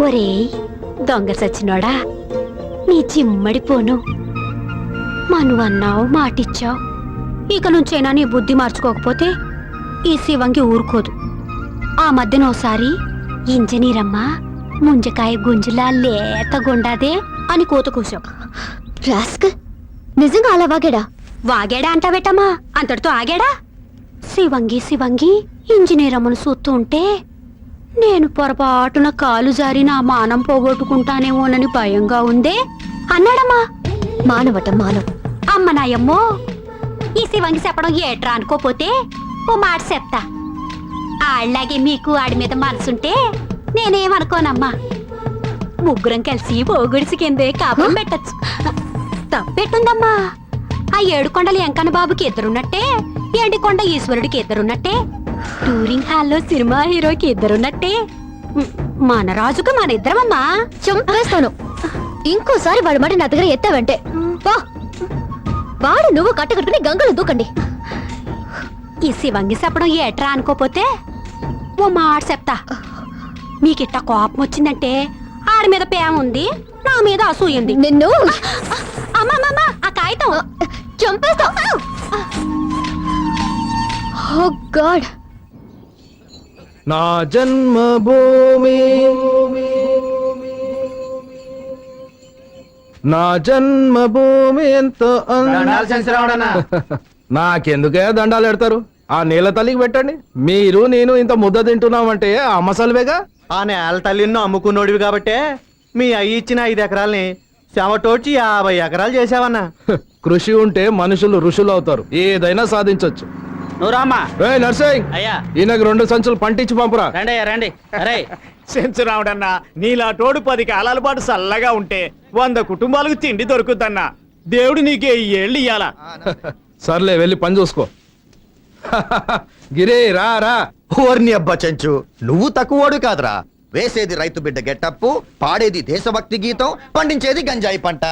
ఒరే దొంగ సచ్చినోడా, నీ చిమ్మడిపోను. మనువన్నావు, మాటిచ్చావు. ఇక నుంచైనా నీ బుద్ధి మార్చుకోకపోతే ఈ శివంగి ఊరుకోదు. ఆ మధ్యన ఓసారి ఇంజనీరమ్మ ముంజకాయ గుంజులా లేతగుండాదే అని కూత కూసావు. రాస్కల్, నిజంగా అలా వాగాడా? వాగాడా అంటావేటమ్మా, అంతటితో ఆగాడా? శివంగి శివంగి ఇంజనీరమ్మను చూస్తూ ఉంటే నేను పొరపాటున కాలు జారి నా మానం పోగొట్టుకుంటానేమోనని భయంగా ఉందే అన్నాడమ్మా. మానవటం మానవ్. అమ్మ నాయమ్మో, ఈ శివంగి చెప్పడం ఏట్రా అనుకోపోతే ఓ మాట చెప్తా. ఆళ్ళలాగే మీకు ఆడి మీద మనసుంటే నేనేమనుకోనమ్మా. ముగ్గురం కలిసి పోగుడిసి కిందే కాపురం పెట్టచ్చు. తప్పెట్టుందమ్మా. ఆ 7 కొండలు ఎంకన్న బాబుకి ఇద్దరున్నట్టే, ఎండికొండ ఈశ్వరుడికి ఇద్దరున్నట్టే, టూరింగ్ హాల్లో సినిమా హీరోకి ఇద్దరున్నట్టే, మన రాజుకు మన ఇద్దరమమ్మా. చంపేస్తాను. ఇంకోసారి వాడి మాట నా దగ్గర ఎత్తావంటే వా, వాడు నువ్వు కట్టుకట్టుకుని గంగలు దూకండి. ఈ శివంగి చెప్పడం ఏట్రా అనుకోపోతే ఓ మాట చెప్తా. మీకిట్ట కోపం వచ్చిందంటే ఆడి మీద ప్రేమ ఉంది, నా మీద అసూయింది. నిన్ను అమ్మమ్మమ్మ, ఆ కాగితం చంపేస్తావు. ఓ గాడ్. నా జన్మభూమి, నా జన్మభూమి ఎంతో నాకెందుకే దండాలు పెడతారు? ఆ నీళ్ళ తల్లికి పెట్టండి. మీరు నేను ఇంత ముద్ద తింటున్నామంటే అమ్మసలువేగా. ఆ నేల తల్లిని అమ్ముకున్నోడివి కాబట్టే మీ అయ్యి ఇచ్చిన 5 ఎకరాల్ని శమటోడ్చి 50 ఎకరాలు చేసావన్నా. కృషి ఉంటే మనుషులు ఋషులు అవుతారు, ఏదైనా సాధించొచ్చు. నువ్వు రామ్మా. నర్సింగ్, అయ్యా. ఈయనకు 2 సంచులు పంటించి పంపురా. రండి అయ్యా, రండి. అరే సెంచు రావుడన్నా, నీలా తోడు 10 కాలాల పాటు చల్లగా ఉంటే 100 కుటుంబాలకు తిండి దొరుకుద్దన్నా. దేవుడు నీకే ఈ ఏళ్ళు ఇయ్యాలా. సర్లే, వెళ్ళి పని చూసుకో. గిరి రా రా. ఓర్ని అబ్బా చెంచు, నువ్వు తక్కువోడు కాదురా. వేసేది రైతు బిడ్డ గెట్టప్పు, పాడేది దేశభక్తి గీతం, పండించేది గంజాయి పంట.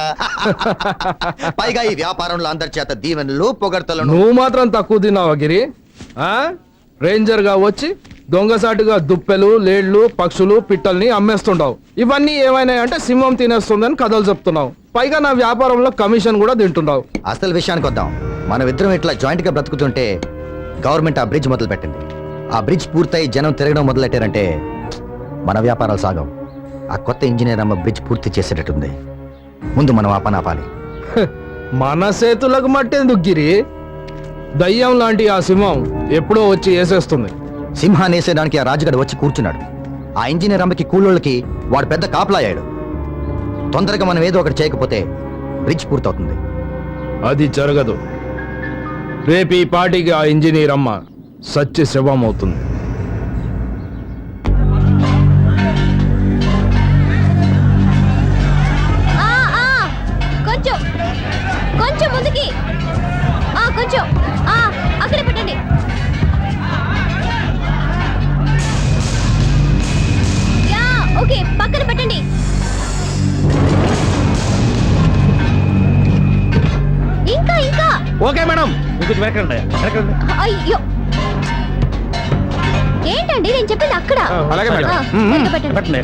పైగా ఈ వ్యాపారంలో అందరి చేత దీవెనలు పొగడ్తలను. నువ్వు మాత్రం తక్కువ తిన్నావా గిరి? రేంజర్ గా వచ్చి దొంగసాటుగా దుప్పెలు, లేళ్లు, పక్షులు, పిట్టల్ని అమ్మేస్తుంటావు. ఇవన్నీ ఏమైనా అంటే సింహం తినేస్తుందని కథలు చెప్తున్నావు. పైగా నా వ్యాపారంలో కమిషన్ కూడా తింటున్నావు. అసలు విషయానికి వద్దాం. మనం ఇద్దరం ఇట్లా జాయింట్ గా బ్రతుకుతుంటే గవర్నమెంట్ ఆ బ్రిడ్జ్ మొదలు పెట్టింది. ఆ బ్రిడ్జ్ పూర్తయి జనం తిరగడం మొదలెట్టారంటే మన వ్యాపారాలు సాగం. ఆ కొత్త ఇంజనీర్ అమ్మ బ్రిడ్జ్ పూర్తి చేసేటట్టుంది. ముందు మనం ఆ పని ఆపాలి. మన చేతులకు మట్టేందుకు గిరి? దయ్యం లాంటి ఆ సింహం ఎప్పుడో వచ్చి వేసేస్తుంది. సింహాన్ని వేసేయడానికి ఆ రాజుగాడు వచ్చి కూర్చున్నాడు. ఆ ఇంజనీర్ అమ్మకి కూలోళ్ళకి వాడు పెద్ద కాపలాయాడు. తొందరగా మనం ఏదో ఒకటి చేయకపోతే బ్రిడ్జ్ పూర్తవుతుంది. అది జరగదు. రేపు ఈ పార్టీకి ఆ ఇంజనీర్ అమ్మ సత్య శవం అవుతుంది. కొంచెం కొంచెం ముందుకి, కొంచెం అక్కడ పెట్టండి. ఓకే, పక్కన పెట్టండి. ఇంకా ఇంకా. ఓకే మేడం, అయ్యో, ఏంటండి నేను చెప్పింది అక్కడ. అలాగే మేడం. పెట్టండి. పెట్టండి.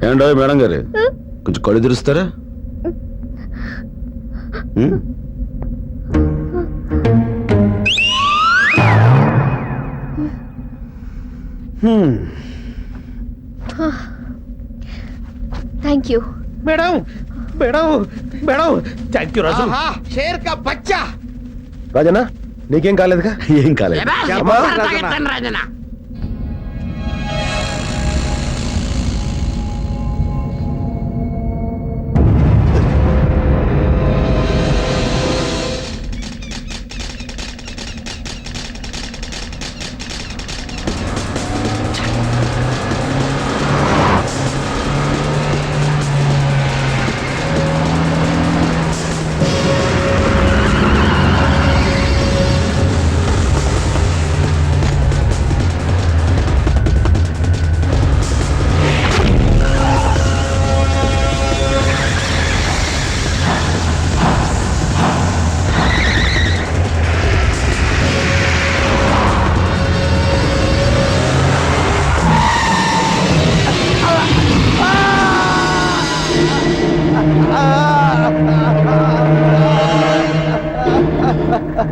ఏంటో మేడం గారు, కొంచెం కళ్ళు తెరుస్తారా? Thank you. Madam madam madam thank you Raju. షేర్ కా బచ్చా. రాజనా నీకేం కాలేదుగా? ఏం కాలేదు.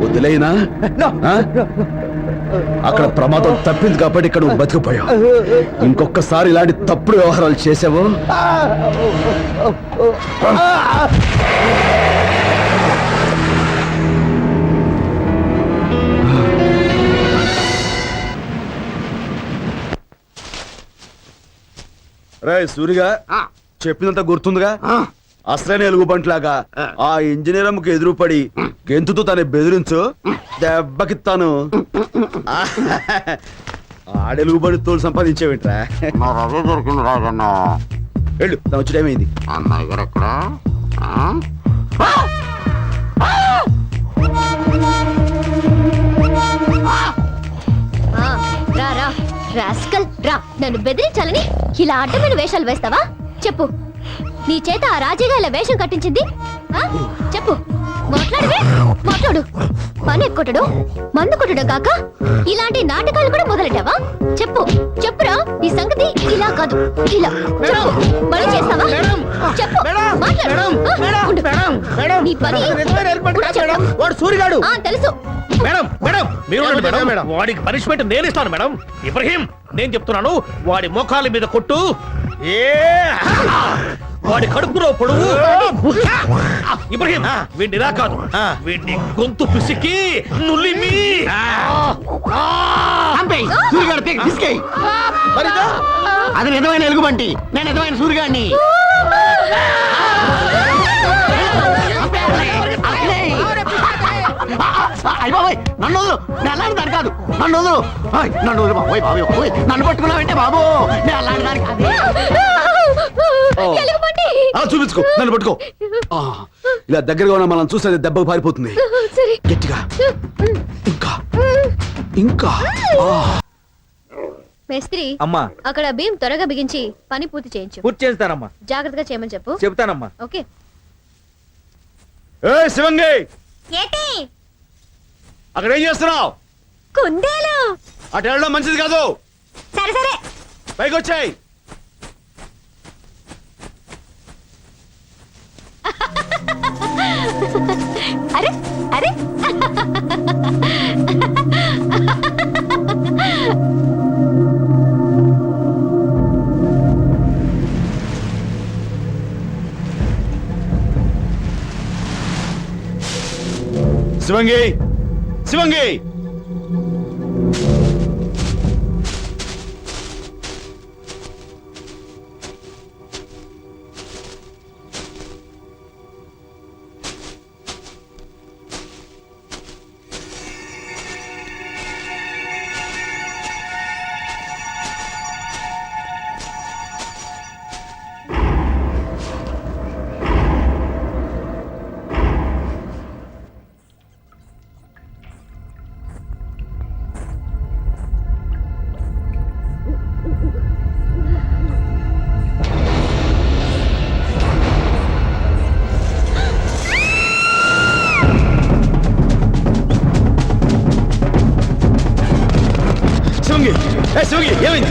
వదిలేనా? ఆ? అక్కడ ప్రమాదం తప్పింది కాబట్టి ఇక్కడ నువ్వు బతికిపోయావు. ఇంకొకసారి ఇలాంటి తప్పుడు వ్యవహారాలు చేసావు రే సూరిగా చెప్పినంత గుర్తుందిగా? అసలైన ఎలుగుబంట్లాగా ఆ ఇంజనీర్ అమ్మకి ఎదురుపడి గెంతుతో తన బెదిరించు, దెబ్బకిత్తాను. ఆడెలుగుబడి తోలు సంపాదించేవిట్రా. అదే దొరికింది రాజన్న. వెళ్ళు, తను వచ్చి టైం అయింది. అమ్మాయి గారు ఎక్కడ? రా రా రాస్కల్ రా. నన్ను బెదిరించాలని ఇలా అడ్డమైన వేషాలు వేస్తావా? చెప్పు, నీ చేత ఆ రాజీగా ఇలా వేషం కట్టించింది? ఆ? చెప్పు, మాట్లాడవే, మాట్లాడు. పని కొట్టడం, మందు కొట్టడం కాక ఇలాంటి నాటకాలు కూడా మొదలెట్టావా? చెప్పు, చెప్పురా, నీ సంగతి ఇలా కాదు, ఇలా. చెప్పు, మళ్ళీ చేస్తావా? చెప్పు, మాట్లాడు. ఆ, ఉండు. నీ పని ఇప్పుడు చెప్పు. వాడు సూరిగాడు. ఆ, తెలుసు. మేడం మేడం మీరు ఉండండి మేడం. వాడికి పనిష్మెంట్ నేను ఇస్తాను మేడం. ఇబ్రహీం, నేను చెప్తున్నాను, వాడి మోకాల మీద కొట్టు. వాడి కడుపులో పొడువు. ఇబ్రహీం, వీడిని ఇలా కాదు, వీడిని గొంతు పిసికి నులిమి. అది నిజమైన ఎలుగుబంటి, నేను నిజమైన సూర్యగాడిని. అయ్య బాబాయ్, నన్ను వదులు, నేను అలాంటి దాని కాదు, నన్ను వదులు. నన్ను వదులు బాబోయ్, బాబోయ్ నన్ను పట్టుకున్నావంటే బాబు, నేను అలాంటి దానికి. ఎలుగుబంటి. చూపించుకో, నన్ను పట్టుకో. ఇలా దగ్గరగా ఉన్న మనం చూస్తే దెబ్బకు పారిపోతుంది. సరే. గట్టిగా, ఇంకా ఇంకా. మేస్త్రి, అమ్మా అక్కడ భీమ్ త్వరగా బిగించి పని పూర్తి చేయించు. పూర్తి చేస్తానమ్మా. జాగ్రత్తగా చేయమని చెప్పు. చెప్తానమ్మా. ఓకే. ఏ శివంగి, ఏటి అక్కడ ఏం చేస్తున్నావు? కుందేలు. అటు వెళ్ళడం మంచిది కాదు. సరే సరే. పైకి వచ్చాయి. అరే అరే. శివంగి, శివంగి, శివంగి, ఏమైంది?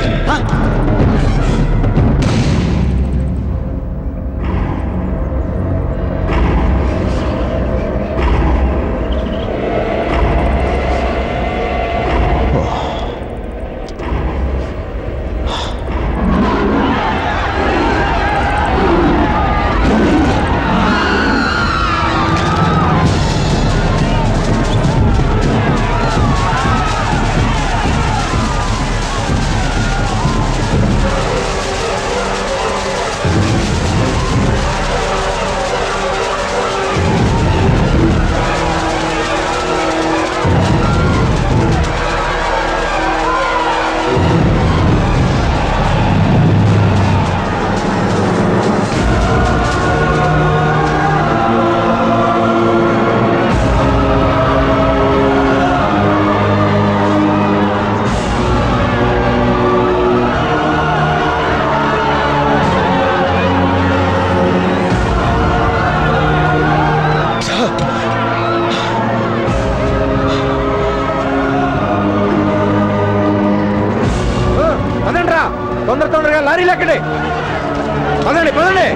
పదండి పదండి.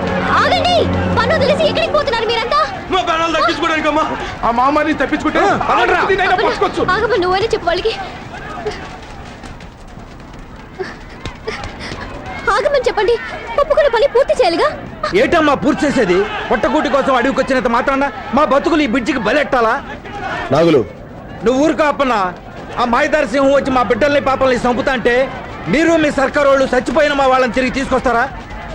ఆగండి, పన్ను తెలిసి ఎక్కడికి పోతున్నారు మీరంతా? మా ప్రాణాలు దక్కించుకోవడానికమ్మా. ఆ మామాని తప్పించుకుంటే పట్టుకోవచ్చు. ఆగమని నువ్వని చెప్పు వాళ్ళకి. ఆగమని చెప్పండి, ఒప్పుకున్న పని పూర్తి చేయాలిగా. ఏటమ్మా పూర్తి చేసేది? పొట్టకూటి కోసం అడవికి వచ్చినంత మాత్రాన మా బతుకులు ఈ బ్రిడ్జికి బలెట్టాలా? నాగులు, నువ్వు ఊరుకో అప్పన్నా. ఆ మాయదారి సింహం వచ్చి మా బిడ్డల్ని పాపల్ని చంపుతా అంటే మీరు మీ సర్కారు వాళ్ళు చచ్చిపోయిన మా వాళ్ళని తిరిగి తీసుకొస్తారా?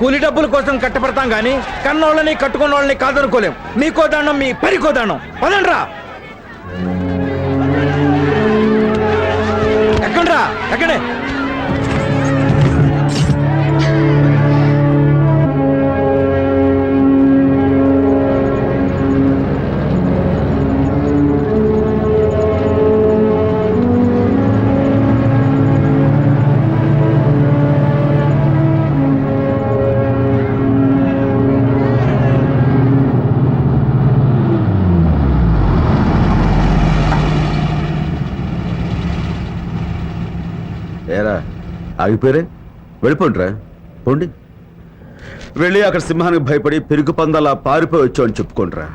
కూలి డబ్బుల కోసం కట్టపడతాం గాని కన్నోళ్ళని కట్టుకున్న వాళ్ళని కాదనుకోలేం. మీకో దండం, మీ పరికో దండం. పదండ్రా. ఎక్కండ్రా, ఎక్కడే. ఏరా ఆగిపోయారే, వెళ్ళిపోండిరా, పోండి. వెళ్ళి అక్కడ సింహానికి భయపడి పెరుగు పందాలా పారిపోయి వచ్చామని చెప్పుకోండిరా.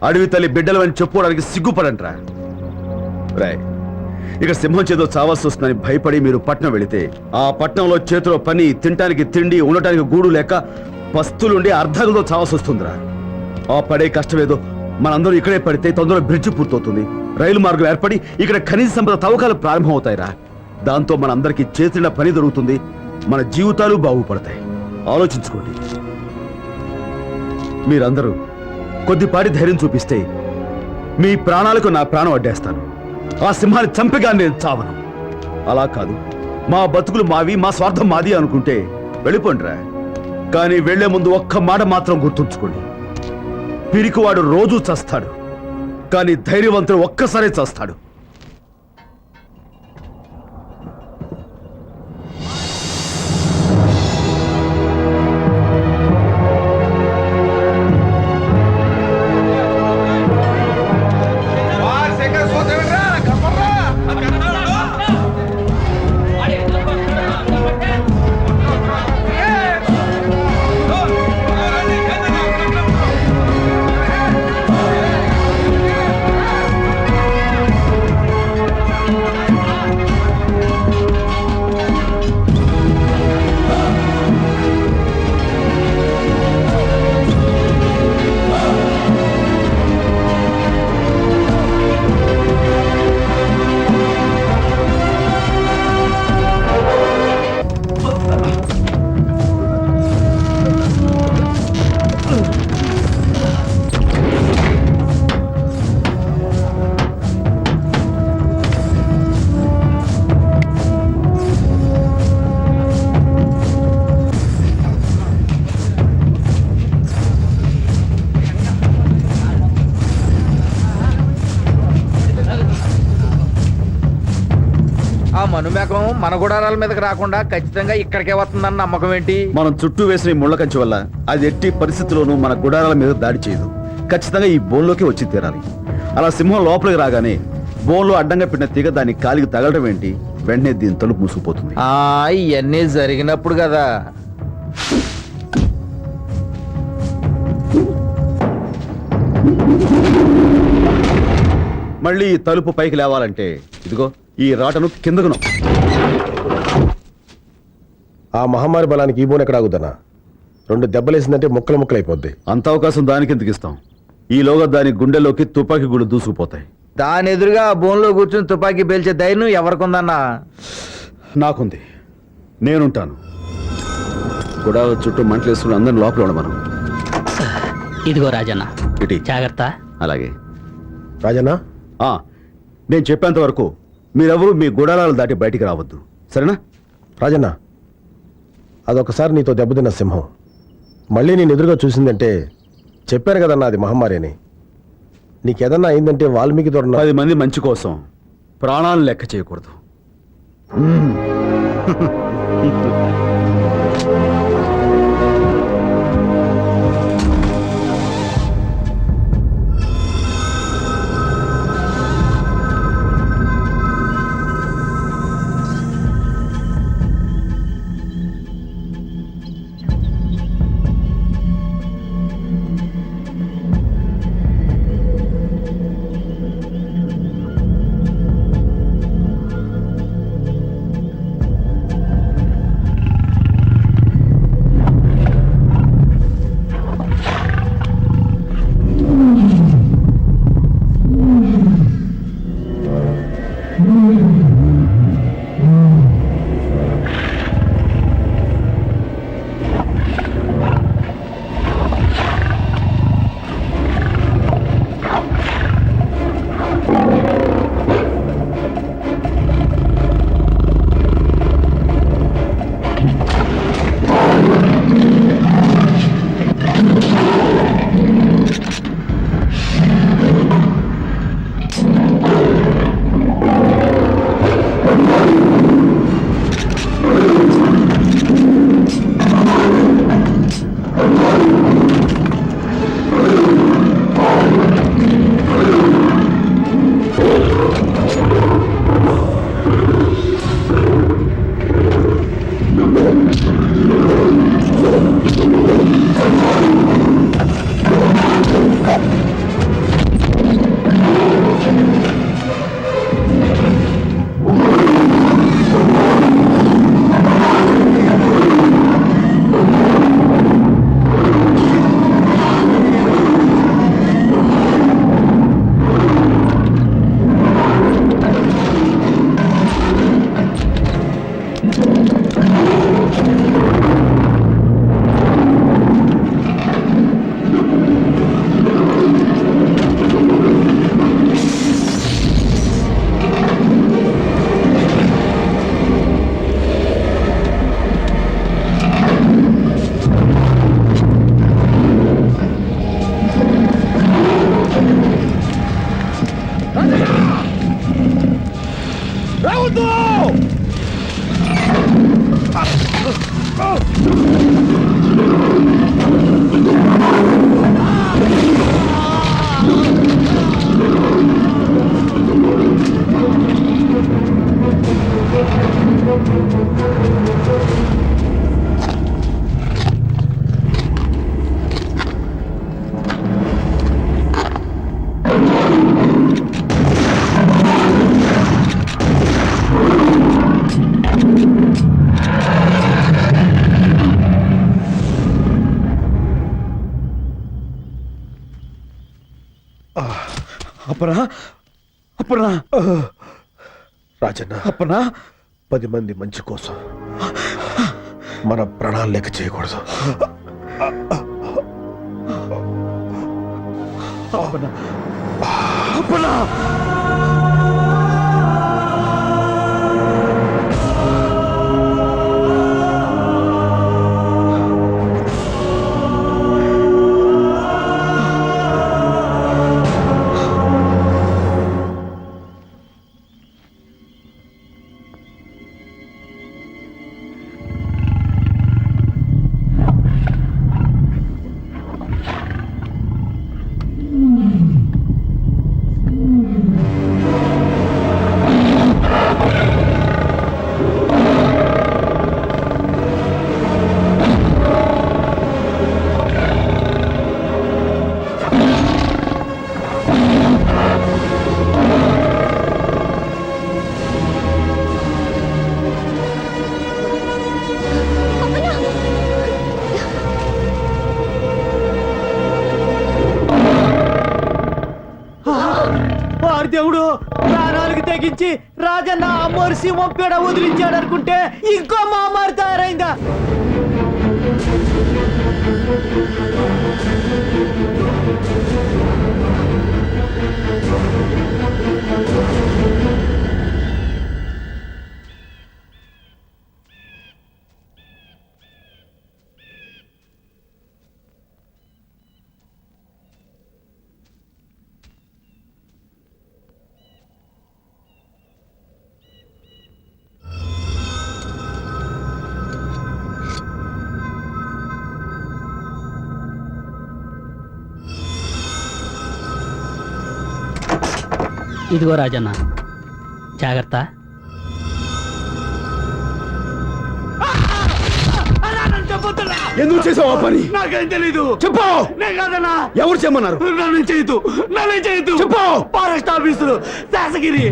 అడవి తల్లి బిడ్డలు అని చెప్పుకోవడానికి సిగ్గుపడంట్రా. రాయ్, ఇక సింహం చేతో చావాల్సి వస్తుందని భయపడి మీరు పట్నం వెళితే ఆ పట్నంలో చేతిలో పని, తినటానికి తిండి, ఉండటానికి గూడు లేక పస్తులుండి అర్ధాలతో చావాల్సి వస్తుందిరా. ఆ పడే కష్టమేదో మనందరూ ఇక్కడే పడితే తొందరలో బ్రిడ్జి పూర్తవుతుంది, రైలు మార్గం ఏర్పడి ఇక్కడ ఖనిజ సంపద తవ్వకాలు ప్రారంభమవుతాయిరా. దాంతో మనందరికీ చేతిన పని దొరుకుతుంది, మన జీవితాలు బాగుపడతాయి. ఆలోచించుకోండి. మీరందరూ కొద్దిపాటి ధైర్యం చూపిస్తే మీ ప్రాణాలకు నా ప్రాణం అడ్డేస్తాను. ఆ సింహాన్ని చంపగా నేను చావను. అలా కాదు, మా బతుకులు మావి, మా స్వార్థం మాది అనుకుంటే వెళ్ళిపోండిరా. కానీ వెళ్లే ముందు ఒక్క మాట మాత్రం గుర్తుంచుకోండి. పిరికివాడు రోజూ చస్తాడు, కానీ ధైర్యవంతుడు ఒక్కసారే చస్తాడు. మనుమేకం మన గుడారాల మీదకి రాకుండా ఖచ్చితంగా ఇక్కడికే వస్తుందన్న నమ్మకం ఏంటి? మనం చుట్టూ వేసిన ఈ ముళ్ళ కంచె వల్ల అది ఎట్టి పరిస్థితుల్లోనూ మన గుడారాల మీద దాడి చేయదు. ఖచ్చితంగా ఈ బోన్లోకి వచ్చి తీరాలి. అలా సింహం లోపలికి రాగానే బోన్లో అడ్డంగా పెట్టిన తీగ దాని కాలికి తగలడం ఏంటి, వెంటనే దీని తలుపు మూసుకుపోతుంది. ఇవన్నీ జరిగినప్పుడు కదా. మళ్ళీ ఈ తలుపు పైకి లేవాలంటే ఇదిగో ఈ రాటను కిందకును. ఆ మహమ్మారి బలానికి ఈ బోన్ ఎక్కడ ఆగుద్దనా? 2 దెబ్బలేసిందంటే ముక్కలు ముక్కలైపోద్ది. అంత అవకాశం దానికి ఎందుకు ఇస్తాం? ఈలోగా దాని గుండెలోకి తుపాకీ గుళ్ళు దూసుకుపోతాయి. దాని ఎదురుగా ఆ బోన్లో కూర్చుని తుపాకీ పేల్చే ధైర్యం ఎవరికుందన్నా? నాకుంది, నేనుంటాను. గుడాల చుట్టూ మంటలేసుకుని అందరిని లోపల ఉండమను. ఇదిగో రాజన్న, ఇటీ జాగ్రత్త. అలాగే రాజన్న, నేను చెప్పేంత వరకు మీరెవరూ మీ గుడారాలు దాటి బయటికి రావద్దు, సరేనా? రాజన్న, అదొకసారి నీతో దెబ్బతిన్న సింహం మళ్ళీ నేను ఎదురుగా చూసిందంటే చెప్పారు కదన్నా అది మహమ్మారి అని. నీకేదన్నా అయిందంటే వాల్మీకి దొరన 10 మంది మంచి కోసం ప్రాణాలను లెక్క చేయకూడదు. అప్పనా అప్పనా రాజన్న అప్పనా 10 మంది మంచి కోసం మన ప్రాణాలు లెక్క చేయకూడదు. అప్పనా అప్పనా వారి దేవుడు ప్రాణాలకు తెగించి రాజన్న అమ్మోరి సింహం పీడ వదిలించాడు అనుకుంటే ఇంకో మామారి తయారైందా? ఇదిగో రాజన్న, జాగ్రత్త. ఎందుకు చేసావు ఆ పని? నాకేం తెలీదు. చెప్పు. నేను కాదన్నా. ఎవరు చేయమన్నారు? నన్ను చేయొద్దు. చెప్పు. ఫారెస్ట్ ఆఫీసులు శాసగిరి.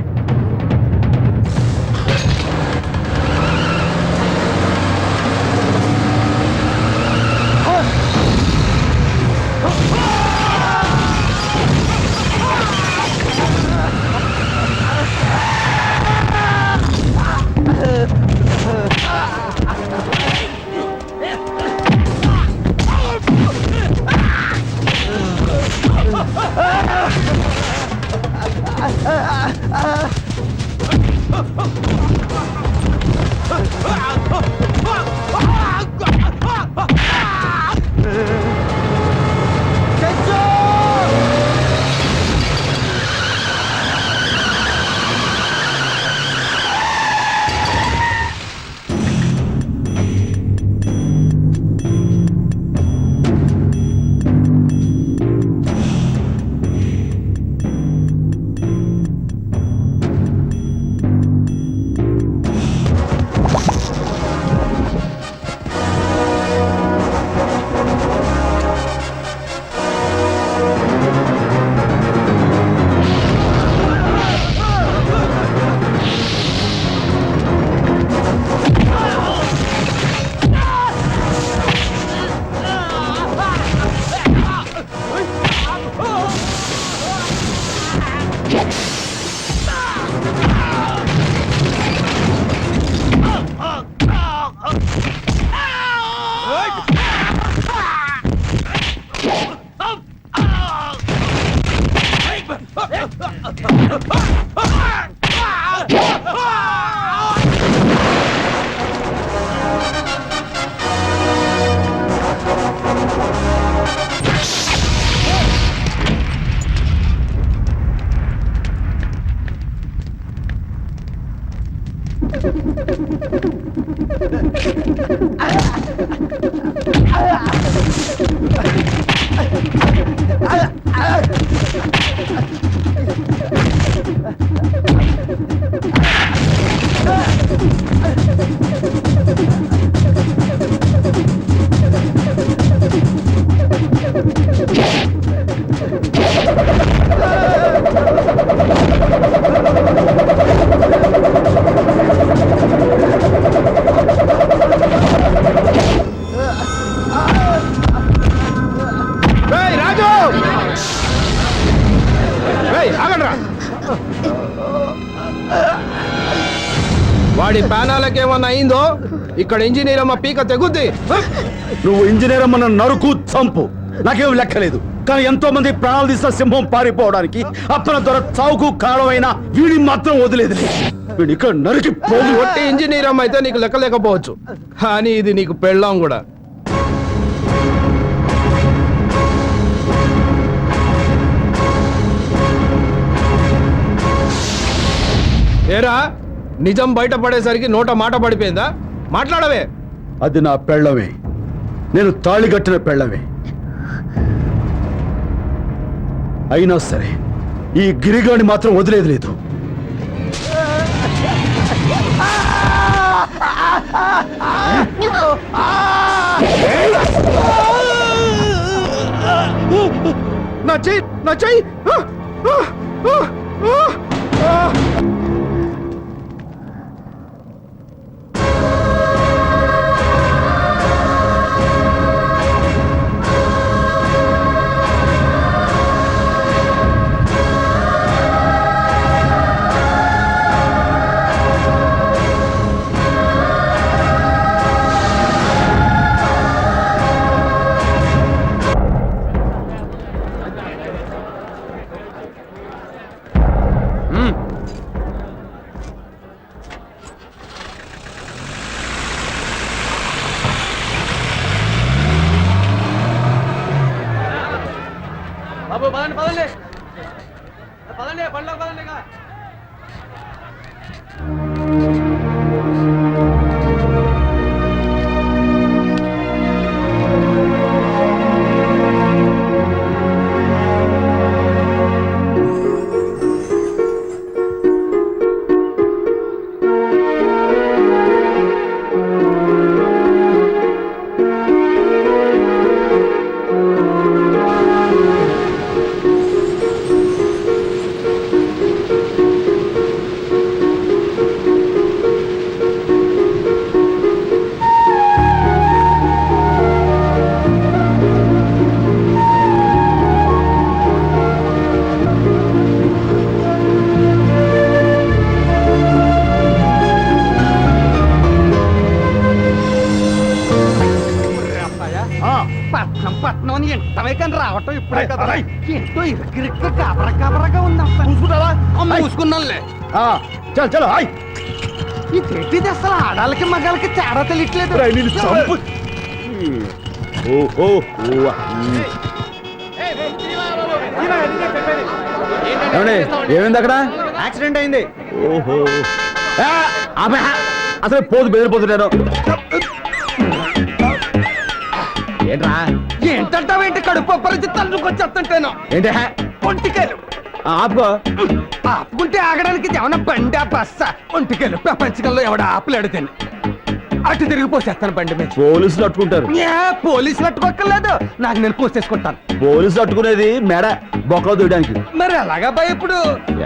ప్యానాలకేమన్నా అయిందో ఇక్కడ ఇంజనీర్ అమ్మ పీక తెగుద్ది. నువ్వు ఇంజనీర్ అమ్మను నరుకు చంపు, నాకేం లెక్కలేదు. కానీ ఎంతో మంది ప్రాణాలు తీసిన సింహం పారిపోవడానికి అప్పన దొర చావుకు కారణమైన వీడిని మాత్రం వదిలేదు. వీడు ఇక్కడ నరికి పోగు. ఒట్టి ఇంజనీర్ అమ్మ అయితే నీకు లెక్క లేకపోవచ్చు, కానీ ఇది నీకు పెళ్ళాం కూడా. ఏరా, నిజం బయటపడేసరికి నోట మాట పడిపోయిందా? మాట్లాడవే. అది నా పెళ్ళమే, నేను తాళి కట్టిన పెళ్ళమే. అయినా సరే ఈ గిరిగాని మాత్రం వదిలేదు లేదు. నా చెయ్యి, నా చెయ్యి. పట్నం ఎంటమే కానీ రావటం ఇప్పుడే కదా. ఏంటో ఇరకిరిక్క కాబరగా ఉంది. చూసుకున్నానులే. చల్ చల్ హాయ్. ఇది అసలు ఆడాలకి మగాలకి తేడా తెలియట్లేదు. ఏమైంది అక్కడ? యాక్సిడెంట్ అయింది. ఓహో, అసలు పోదు బెదిరిపోతున్నాను. ఏంట్రా? ఏంటంటావేంటి? కడుపు పరిస్థితి తల్లుకొచ్చేస్తుంటాను. ఏంటి ఒంటికాయలు ఆపుకో. ఆపుకుంటే ఆగడానికి ఏమన్నా బండి బస్స? ఒంటికాయలు ప్రపంచకంలో ఎవడ ఆపులాడుతాను. అటు తిరిగి పోసేస్తాను బండి మీద. పోలీసులు అట్టుకుంటారు. పోలీసులు అట్టుకోక్కర్లేదు, నాకు నేను పోసేసుకుంటాను. పోలీసులు అట్టుకునేది మెడ బొక్కలో దూయడానికి. మరి ఎలాగా భయ ఇప్పుడు?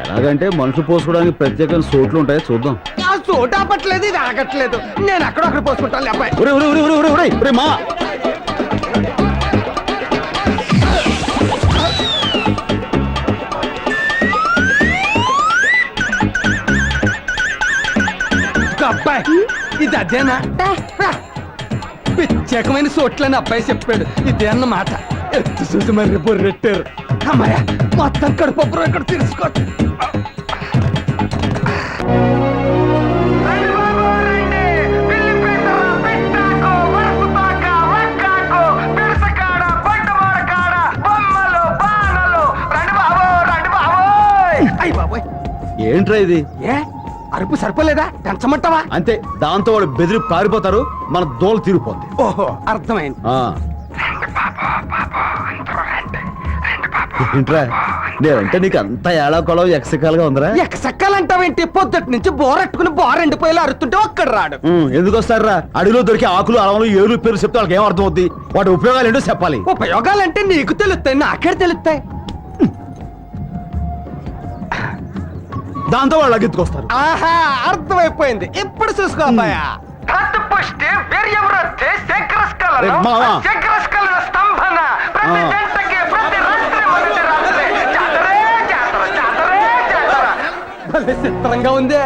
ఎలాగంటే మనుషులు పోసుకోవడానికి ప్రత్యేకమైన సోట్లు ఉంటాయి, చూద్దాం. ఆ చోటు ఆపట్లేదు, ఇది ఆగట్లేదు. నేను అక్కడ పోసుకుంటాను అబ్బాయి. మా అబ్బాయి ఇది అదేనా? ప్రత్యేకమైన చోట్లని అబ్బాయి చెప్పాడు. ఇదే అన్నమాట. ఎత్తు చూసి మరి బొర్రెట్టారు. అమ్మాయ మొత్తం కడుపు ఇక్కడ తీసుకో. ఏంట్రా ఇది? ఏ అరుపు సరిపోలేదా? పెంచమంటావా? అంతే, దాంతో వాడు బెదిరి పారిపోతారు, మన దోలు తీరిపోద్ది. ఓహో, అర్థమైంది. ఏంట్రా నేనంటే నీకు అంత ఏళాకొలం ఎక్సకాలుగా ఉందిరా? ఎక్కసెక్కాలంటావేంటి? పొద్దుటి నుంచి బోరెట్టుకుని బోరెండిపోయేలా అరుతుంటే ఒక్కడు రాడు. ఎందుకు వస్తారా? అడవిలో దొరికి ఆకులు అలవలు ఏలు పేరు చెప్తే వాళ్ళకి ఏం అర్థం అవుద్ది? వాటి ఉపయోగాలు ఏంటో చెప్పాలి. ఉపయోగాలంటే నీకు తెలుస్తాయి, నాకే తెలుస్తాయి. దాంతో వాళ్ళు అగ్గెత్తుకొస్తారు. ఆహా, అర్థమైపోయింది. ఇప్పుడు చూసుకో అబ్బాయా. చిత్రంగా ఉంది.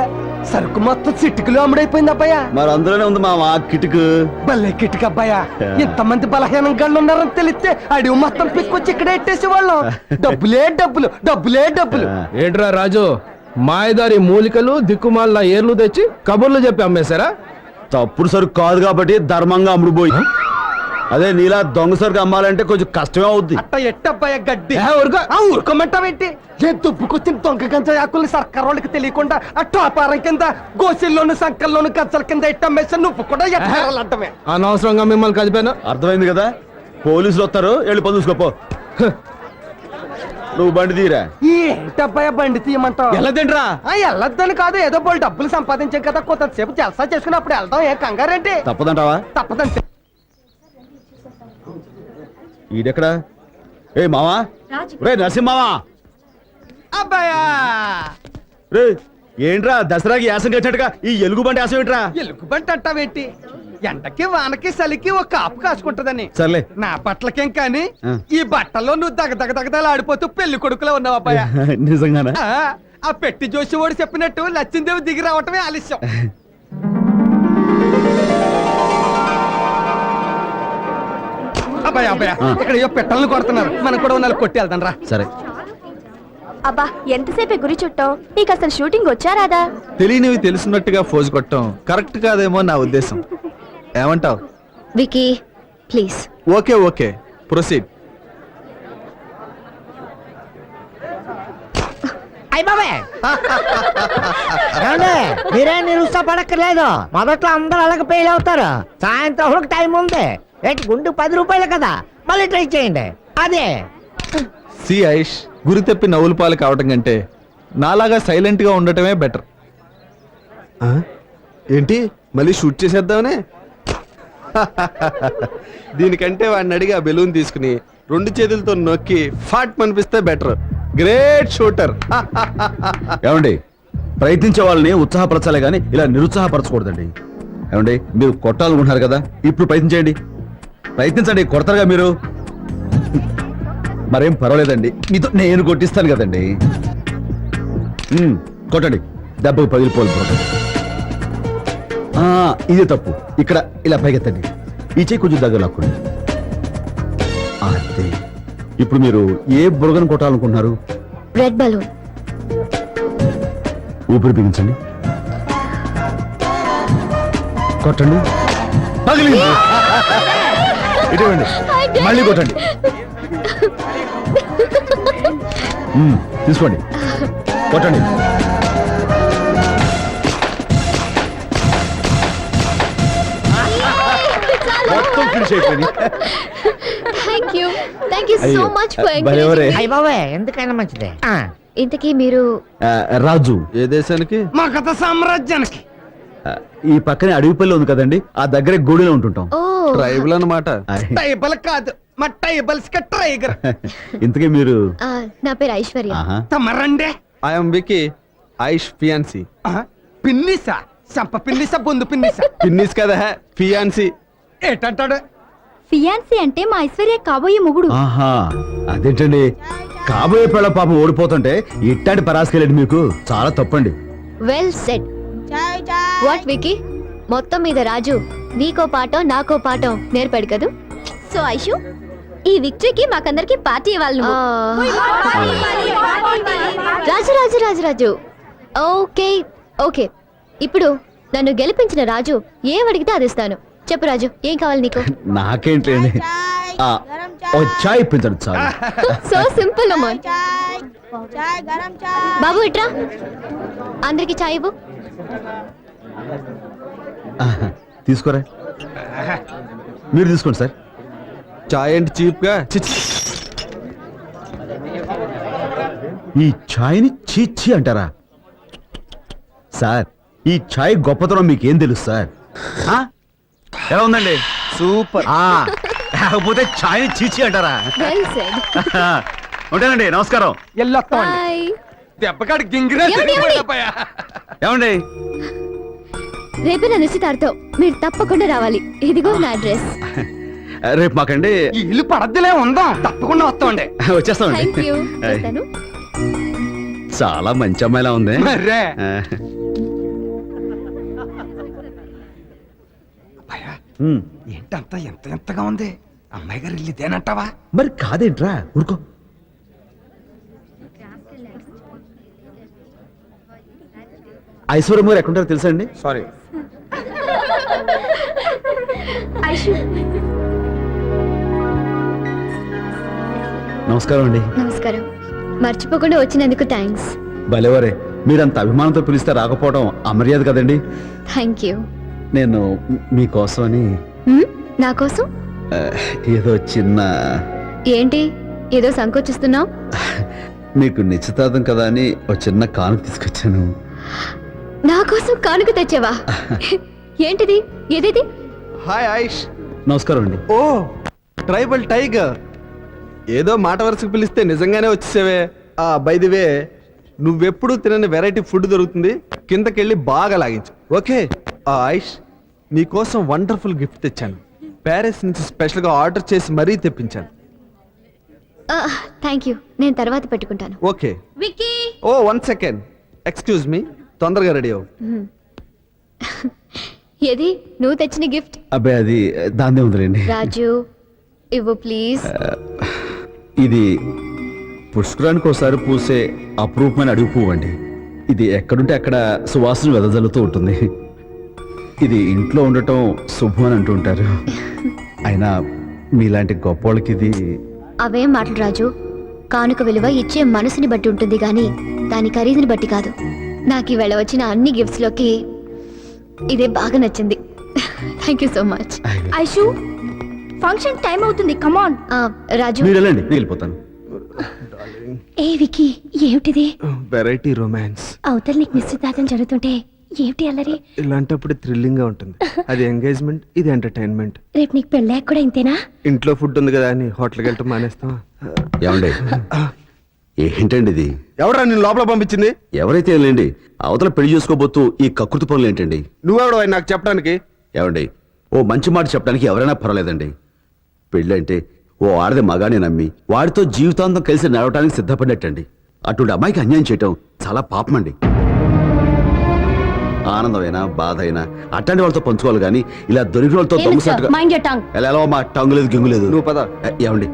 సరుకు మొత్తం చిట్టుకులు అమ్ముడైపోయింది అబ్బాయ. మరి అందులోనే ఉంది మా కిటుకు. భలే కిటిక అబ్బాయ. ఇంతమంది బలహీనం గళ్ళు ఉన్నారని తెలిస్తే అడివి మొత్తం పిక్కొచ్చి ఇక్కడ ఎట్టేసి వాళ్ళం. డబ్బులే డబ్బులు, డబ్బులే డబ్బులు. ఏంట్రా రాజు, మాయదారి మూలికలు దిక్కుమాల ఏర్లు తెచ్చి కబుర్లు చెప్పి అమ్మేశారా? తప్పుడు సరుకు కాదు కాబట్టి ధర్మంగా అమ్ముడుపోయి. అదే నీలా దొంగ సరుకు అమ్మాలంటే కొంచెం కష్టమే అవుద్ది. అట్ట ఎట్టబ్బాయ గడ్డి. ఊరుకో. ఊరుకోమంటావేంటి? ఏ దుబ్బుకొచ్చిన దొంగ గంజ ఆకుల్ని సర్కార్ వాళ్ళకి తెలియకుండా ఆ టోపారం కింద గోసిల్లోను సంకల్లోను గంజల కింద ఎట్టమ్మేసి నువ్వు కూడా ఎట్టాలంటమే. అనవసరంగా మిమ్మల్ని కదిపాను. అర్థమైంది కదా, పోలీసులు వస్తారు, వెళ్ళి పని చూసుకోపో. నువ్వు బండి తీరా. ఏంటబ్బాయ బండి తీయమంటావు? ఎల్లదేంట్రా? వెళ్ళొద్దని కాదు, ఏదో పోయి డబ్బులు సంపాదించాం కదా, కొంతసేపు జలసా చేసుకున్నప్పుడు వెళ్దాం. ఏ కంగారేంటి? తప్పదంటావా? తప్పదంటే ఈడెక్కడా? ఏ మావా, రే నరసింహావా, అబ్బాయా రే ఏంట్రా దసరాకి యాసం కట్టినట్టుగా ఈ ఎలుగు బండి యాసం ఏంట్రా? ఎలుగుబంటి అంటావేంటి? ఎండకి వానకి చలికి ఒక కాపు కాసుకుంటదని. సర్లే. నా పట్లకేం కానీ ఆ. ఈ బట్టల్లో నువ్వు దగదగదగలాడిపోతూ పెళ్లి కొడుకులో ఉన్నావు అబ్బాయ. నిజంగానా? ఆ పెట్టి జోషి ఓడి చెప్పినట్టు లచ్చిందేవి దిగి రావటమే ఆలస్యం. అబ్బాయ అబ్బాయ, ఇక్కడ ఏవో పెట్టలను కొడుతున్నారు, మనం కూడా ఉన్నాళ్ళు కొట్టి వెళ్దాం రా. సరే. అబ్బా ఎంతసేపే గురి చుట్టావు? నీకు అసలు షూటింగ్ వచ్చారాదా? తెలియనివి తెలుసున్నట్టుగా ఫోజు కొట్టడం కరెక్ట్ కాదేమో నా ఉద్దేశం. ఏమంటావ్? Vicky please. Okay okay, proceed. మీరే నిరుత్సాహపడక్కర్లేదు. మొదట్లో అందరూ అలాగే ఫెయిల్ అవుతారు. సాయంత్రం టైం ఉంది. ఏంటి గుండు 10 రూపాయలు కదా, మళ్ళీ ట్రై చేయండి. అదే సి ఐష్, గురి తప్పి నవ్వుల పాలు కావటం కంటే నాలాగా సైలెంట్ గా ఉండటమే బెటర్. ఏంటి మళ్ళీ షూట్ చేసేద్దామనే? దీనికంటే వాడిని అడిగి ఆ బెలూన్ తీసుకుని 2 చేతులతో నొక్కి ఫాట్ మనిపిస్తే బెటర్. Great shooter. ఏమండి, ప్రయత్నించే వాళ్ళని ఉత్సాహపరచాలే గానీ ఇలా నిరుత్సాహపరచకూడదండి. ఏమండి, మీరు కొట్టాలనుకుంటున్నారు కదా, ఇప్పుడు ప్రయత్నించండి. ప్రయత్నించండి, కొడతారుగా మీరు. మరేం పర్వాలేదండి, మీతో నేను కొట్టిస్తాను కదండి. కొట్టండి, దెబ్బకు పగిలిపోలు. ఇదే తప్పు. ఇక్కడ ఇలా పైకెత్తండి, ఈ చేయి కొంచెం దగ్గర లాక్కోండి. అదే. ఇప్పుడు మీరు ఏ బురగను కొట్టాలనుకుంటున్నారు? Red balloon. ఊపిరి బిగించండి, కొట్టండి. పగిలింది. ఇటువంటి మళ్ళీ కొట్టండి. తీసుకోండి, కొట్టండి. మొత్తం ఫినిష్ అయిపోయింది. Thank you so much for encouraging. ఎందుకైనా మంచిదే. ఇంతకీ మీరు రాజు. ఏ దేశానికి? మా కథ సామ్రాజ్యానికి. ఈ పక్కనే అడవిపల్లి ఉంది కదండి, ఆ దగ్గరే గూడిలో ఉంటుంటాం. ఓ ట్రైబుల్ అన్నమాట. టైబల్ కాదు, మా టైబల్స్ కి టైగర్. ఇంతకీ మీరు? నా పేరు ఐశ్వర్య. తమరండే. I'm Vicky, Aish fiance. పిన్నిసా? చంప పిన్నిసా, బొందు పిన్నిసా? పిన్నిస్ కదా, ఫియాన్సీ. ఏటంటాడు? ఫియాన్సీ అంటే మా ఐశ్వర్య కాబోయే మొగుడు. ఆహా, అదేంటండి, కాబోయే పిల్ల పాపం ఓడిపోతుంటే ఇట్టాంటి పరాసుకెళ్ళండి, మీకు చాలా తప్పండి. Well said. వాట్ వికీ, మొత్తం మీద రాజు నీకో పాఠం నాకో పాఠం నేర్పాడు కదూ. సో ఐషు, ఈ విక్టరీకి మాకందరికి పార్టీ ఇవ్వాలి. రాజు రాజు రాజు రాజు ఓకే ఓకే. ఇప్పుడు నన్ను గెలిపించిన రాజు ఏం అడిగితే అది ఇస్తాను. చెప్పు రాజు, ఏం కావాలి నీకు? నాకేంటండి, ఓ చాయ్ ఇప్పించండి చాలు. సో సింపుల్ అమ్మా. బాబు ఇట్రా, అందరికి చాయ్ ఇవ్వు. తీసుకోరా, మీరు తీసుకోండి సార్. చాయ్ అంటే చీప్ గా. ఈ ఛాయ్ని చీచి అంటారా సార్? ఈ ఛాయ్ గొప్పతనం మీకేం తెలుసు సార్? ఎలా ఉందండి? సూపర్. కాకపోతే ఛాయ్ని చీచి అంటారా? Well said. ఉంటానండి, నమస్కారం. బై. దెబ్బకాడు గింగిరా. ఏమండి, రేపు నా నిశ్చితార్థం, మీరు తప్పకుండా రావాలి. ఇదిగో నా అడ్రస్. రేపు మాకండి ఇల్లు పడద్దులే ఉందాం, తప్పకుండా వస్తామండి. వచ్చేస్తామండి. Thank you. వస్తాను. చాలా మంచి అమ్మాయిలా ఉంది. మర్రే. ఏంటంతా ఎంత ఎంతగా ఉంది అమ్మాయి గారు ఇల్లు ఇదేనంటావా? మరి కాదేంట్రా ఊరుకో. ఐశ్వర్యం గారు ఎక్కడుంటారో తెలుసా అండి? సారీ. నమస్కారం అండి. నమస్కారం. మర్చిపోకుండా వచ్చినందుకు థ్యాంక్స్. భలేవరే, మీరంత అభిమానంతో పిలిస్తే రాకపోవడం అమర్యాద కదండి. Thank you. నేను మీకోసమని నా కోసం ఏదో చిన్న ఏంటి ఏదో సంకోచిస్తున్నావు? మీకు నిశ్చితార్థం కదా అని ఒక చిన్న కానుక తీసుకొచ్చాను. నా కోసం కానుక తెచ్చావా? ఏంటిది? ఏదేది? హాయ్ ఆయుష్. నమస్కారం అండి. ఓ ట్రైబల్ టైగర్, ఏదో మాట వరుసకు పిలిస్తే నిజంగానే వచ్చేసావే. బై ది వే, నువ్వెప్పుడు తినని వెరైటీ ఫుడ్ దొరుకుతుంది, కిందకెళ్ళి బాగా లాగించు. ఓకే ఆయుష్, నీకోసం వండర్ఫుల్ గిఫ్ట్ తెచ్చాను. ప్యారిస్ నుంచి స్పెషల్గా ఆర్డర్ చేసి మరీ తెప్పించాను. Thank you. నేను తర్వాత పెట్టుకుంటాను. ఓకే. విక్కీ. ఓ 1 సెకండ్, ఎక్స్క్యూజ్ మీ, తొందరగా రెడీ అవ్వు. ఏది నువ్వు తెచ్చిన గిఫ్ట్? అబ్బాయి అది దాన్నే ఉందిలేండి. రాజు ఇవ్వు ప్లీజ్. ఇది పుష్కరానికి ఒకసారి పూసే అపురూపమైన అడుగు పువ్వు అండి. ఇది ఎక్కడుంటే అక్కడ సువాసన వెదజల్లుతూ ఉంటుంది. ఇది ఇంట్లో ఉండటం శుభం అని అంటుంటారు. అయినా మీలాంటి గొప్ప వాళ్ళకి ఇది. అవేం మాటలు రాజు. కానుక విలువ ఇచ్చే మనసుని బట్టి ఉంటుంది గాని దాని ఖరీదుని బట్టి కాదు. నాకు ఈవేళ వచ్చిన అన్ని గిఫ్ట్స్ లోకి ఇదే బాగా నచ్చింది. Thank you so much. Aishu, function time అవుతుంది, కమాన్. రాజు మీరు వెళ్ళండి, నేను వెళ్ళిపోతాను. ఏ వికీ, ఏమిటిది? Variety romance. అవతల నీకు నిశ్చితార్థం జరుగుతుంటే ఏమిటి అల్లరి? ఇలాంటప్పుడు థ్రిల్లింగ్ గా ఉంటుంది. అది ఎంగేజ్మెంట్, ఇది ఎంటర్టైన్మెంట్. రేపు నీకు పెళ్ళాక కూడా ఇంతేనా? ఇంట్లో ఫుడ్ ఉంది కదా అని హోటల్కి వెళ్ళటం మానేస్తాం. ఏమండి ఏంటండి ఇది? ఎవరా నేను లోపల పంపించింది? ఎవరైతే లేండి, అవతల పెళ్లి చేసుకోబోతూ ఈ కకృతి పనులు ఏంటండి? నువ్వెవడో నాకు చెప్పడానికి? ఏమండి, ఓ మంచి మాట చెప్పడానికి ఎవరైనా పర్వాలేదండి. పెళ్ళి అంటే ఓ ఆడది మగానే నమ్మి వాడితో జీవితాంతం కలిసి నడవటానికి సిద్ధపడ్డట్టండి. అటువంటి అమ్మాయికి అన్యాయం చేయటం చాలా పాపమండి. ఆనందమైనా బాధ అయినా అట్లాంటి వాళ్ళతో పంచుకోవాలి కానీ ఇలా దొరికిన వాళ్ళతో దొంగసాటుగా ఎలా మా టంగు లేదు గింగు లేదు. నువ్వు పద. ఏమండి,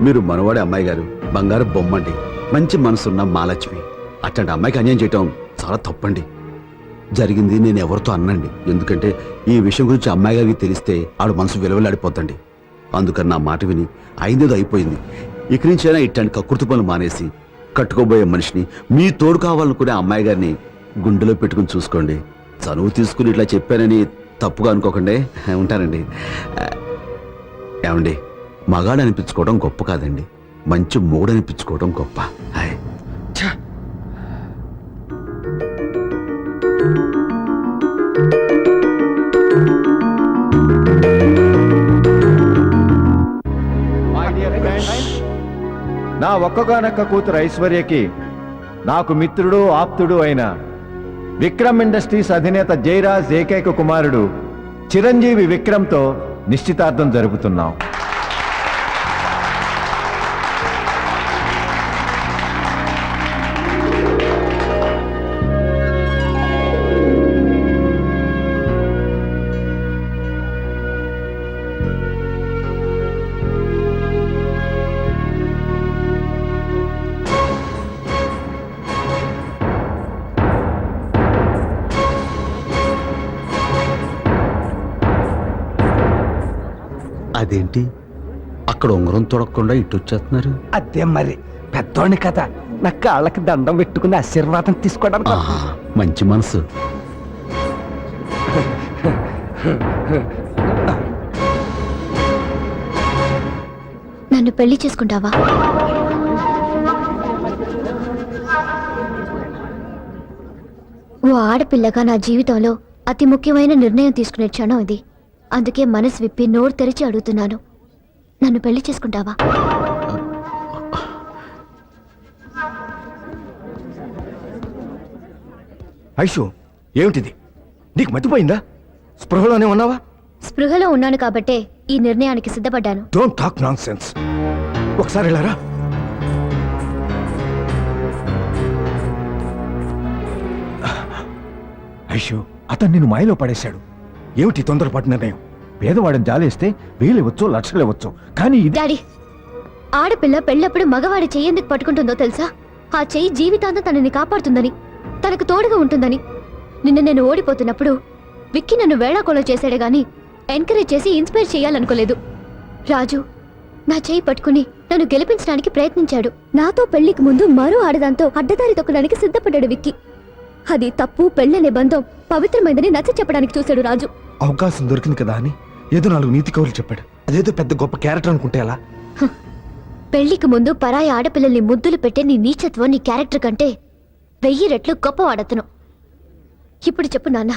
మీరు మనవాడే అమ్మాయి గారు బంగారు బొమ్మండి, మంచి మనసున్న మాలక్ష్మి. అట్లాంటి అమ్మాయికి అన్యాయం చేయటం చాలా తప్పండి. జరిగింది నేను ఎవరితో అన్నండి, ఎందుకంటే ఈ విషయం గురించి అమ్మాయి గారికి తెలిస్తే ఆడు మనసు విలువలాడిపోతండి. అందుకని నా మాట విని అయిందేదో అయిపోయింది. ఇక నుంచైనా ఇట్లాంటి కకృతి పనులు మానేసి కట్టుకోబోయే మనిషిని, మీ తోడు కావాలనుకునే అమ్మాయి గారిని గుండెలో పెట్టుకుని చూసుకోండి. చనువు తీసుకుని ఇట్లా చెప్పానని తప్పుగా అనుకోకండి. ఉంటానండి. ఏమండి, మగాడు అనిపించుకోవడం గొప్ప కాదండి, మంచి మూడు అనిపించుకోవడం గొప్ప. హాయ్. నా ఒక్కగానొక్క కూతురు ఐశ్వర్యకి నాకు మిత్రుడు ఆప్తుడు అయిన విక్రమ్ ఇండస్ట్రీస్ అధినేత జయరాజ్ ఏకైక కుమారుడు చిరంజీవి విక్రమ్తో నిశ్చితార్థం జరుపుతున్నాం. అదేంటి అక్కడ ఉంగరం తొడకుండా ఇటు వచ్చేస్తున్నారు? అదే మరి పెద్దోని కదా, నా కాళ్ళకి దండం పెట్టుకుని ఆశీర్వాదం తీసుకోవడానికి. మంచి మనసు. నన్ను పెళ్లి చేసుకుంటావా? ఓ ఆడపిల్లగా నా జీవితంలో అతి ముఖ్యమైన నిర్ణయం తీసుకునే క్షణం ఇది. అందుకే మనసు విప్పి నోరు తెరిచి అడుగుతున్నాను, నన్ను పెళ్లి చేసుకుంటావా? ఐషు, ఏమిటిది? నీకు మతిపోయిందా? స్పృహలోనే ఉన్నావా? స్పృహలో ఉన్నాను కాబట్టే ఈ నిర్ణయానికి సిద్ధపడ్డాను. Don't talk nonsense. ఒకసారి వెళ్ళారా? ఐషు, అతను నిన్ను మాయలో పడేశాడు. ఏమిటి తొందరపాటు నిర్ణయం? పేదవాడిని జాలేస్తే వేలు ఇవ్వచ్చు, లక్షలు ఇవ్వచ్చు, కానీ ఇది డాడీ, ఆడపిల్ల పెళ్ళప్పుడు మగవాడి చెయ్యి ఎందుకు పట్టుకుంటుందో తెలుసా? ఆ చెయ్యి జీవితాంతం తనని కాపాడుతుందని, తనకు తోడుగా ఉంటుందని. నిన్న నేను ఓడిపోతున్నప్పుడు విక్కీ నన్ను వేళాకోళం చేశాడే గాని ఎంకరేజ్ చేసి ఇన్స్పైర్ చేయాలనుకోలేదు. రాజు నా చెయ్యి పట్టుకుని నన్ను గెలిపించడానికి ప్రయత్నించాడు. నాతో పెళ్లికి ముందు మరో ఆడదాంతో అడ్డదారి తొక్కడానికి సిద్ధపడ్డాడు విక్కీ. అది తప్పు, పెళ్ళనే బంధం పవిత్రమైందని నచ్చ చెప్పడానికి చూశాడు రాజు. అవకాశం దొరికింది కదా అని ఏదో 4 నీతి కవులు చెప్పాడు. అదేదో పెద్ద గొప్ప క్యారెక్టర్ అనుకుంటే ఎలా? పెళ్లికి ముందు పరాయి ఆడపిల్లల్ని ముద్దులు పెట్టే నీ నీచత్వం నీ క్యారెక్టర్ కంటే 1000 రెట్లు గొప్పవాడతను. ఇప్పుడు చెప్పు నాన్న,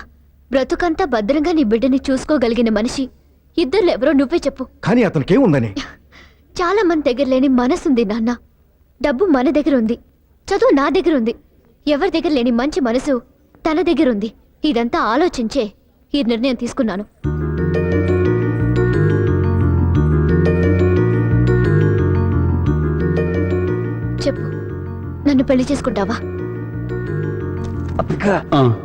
బ్రతుకంతా భద్రంగా నీ బిడ్డని చూసుకోగలిగిన మనిషి ఇద్దరు ఎవరో నువ్వే చెప్పు. కానీ అతనికేముందని? చాలా మంది దగ్గర లేని మనసుంది నాన్న. డబ్బు మన దగ్గర ఉంది, చదువు నా దగ్గర ఉంది. ఎవరి దగ్గర లేని మంచి మనసు తన దగ్గర ఉంది. ఇదంతా ఆలోచించే ఈ నిర్ణయం తీసుకున్నాను. చెప్పు, నన్ను పెళ్లి చేసుకుంటావా?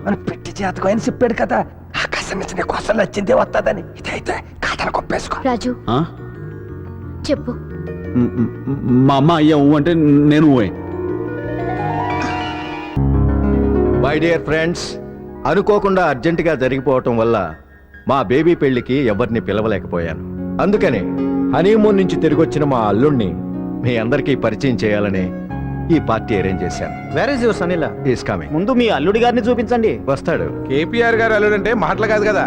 మన పెట్టి జాతకం ఆయన చెప్పాడు కదా, ఆకాశం నుంచి నీ కోసం నచ్చిందే వస్తుందని. ఇదైతే కాదని కొప్పేసుకో. రాజు చెప్పు. మా అమ్మ అయ్యా అంటే నేను మై డియర్ ఫ్రెండ్స్, అనుకోకుండా అర్జెంటుగా జరిగిపోవటం వల్ల మా బేబీ పెళ్లికి ఎవరిని పిలవలేకపోయాను. అందుకనే హనీమూన్ నుంచి తిరిగొచ్చిన మా అల్లుణ్ణి మీ అందరికీ పరిచయం చేయాలని ఈ పార్టీ అరేంజ్ చేశాను. Where is your son in law? Is coming. ముందు మీ అల్లుడి గారిని చూపించండి. వస్తాడు. కేపీఆర్ గారు అల్లుడంటే మాటలు కాదు కదా.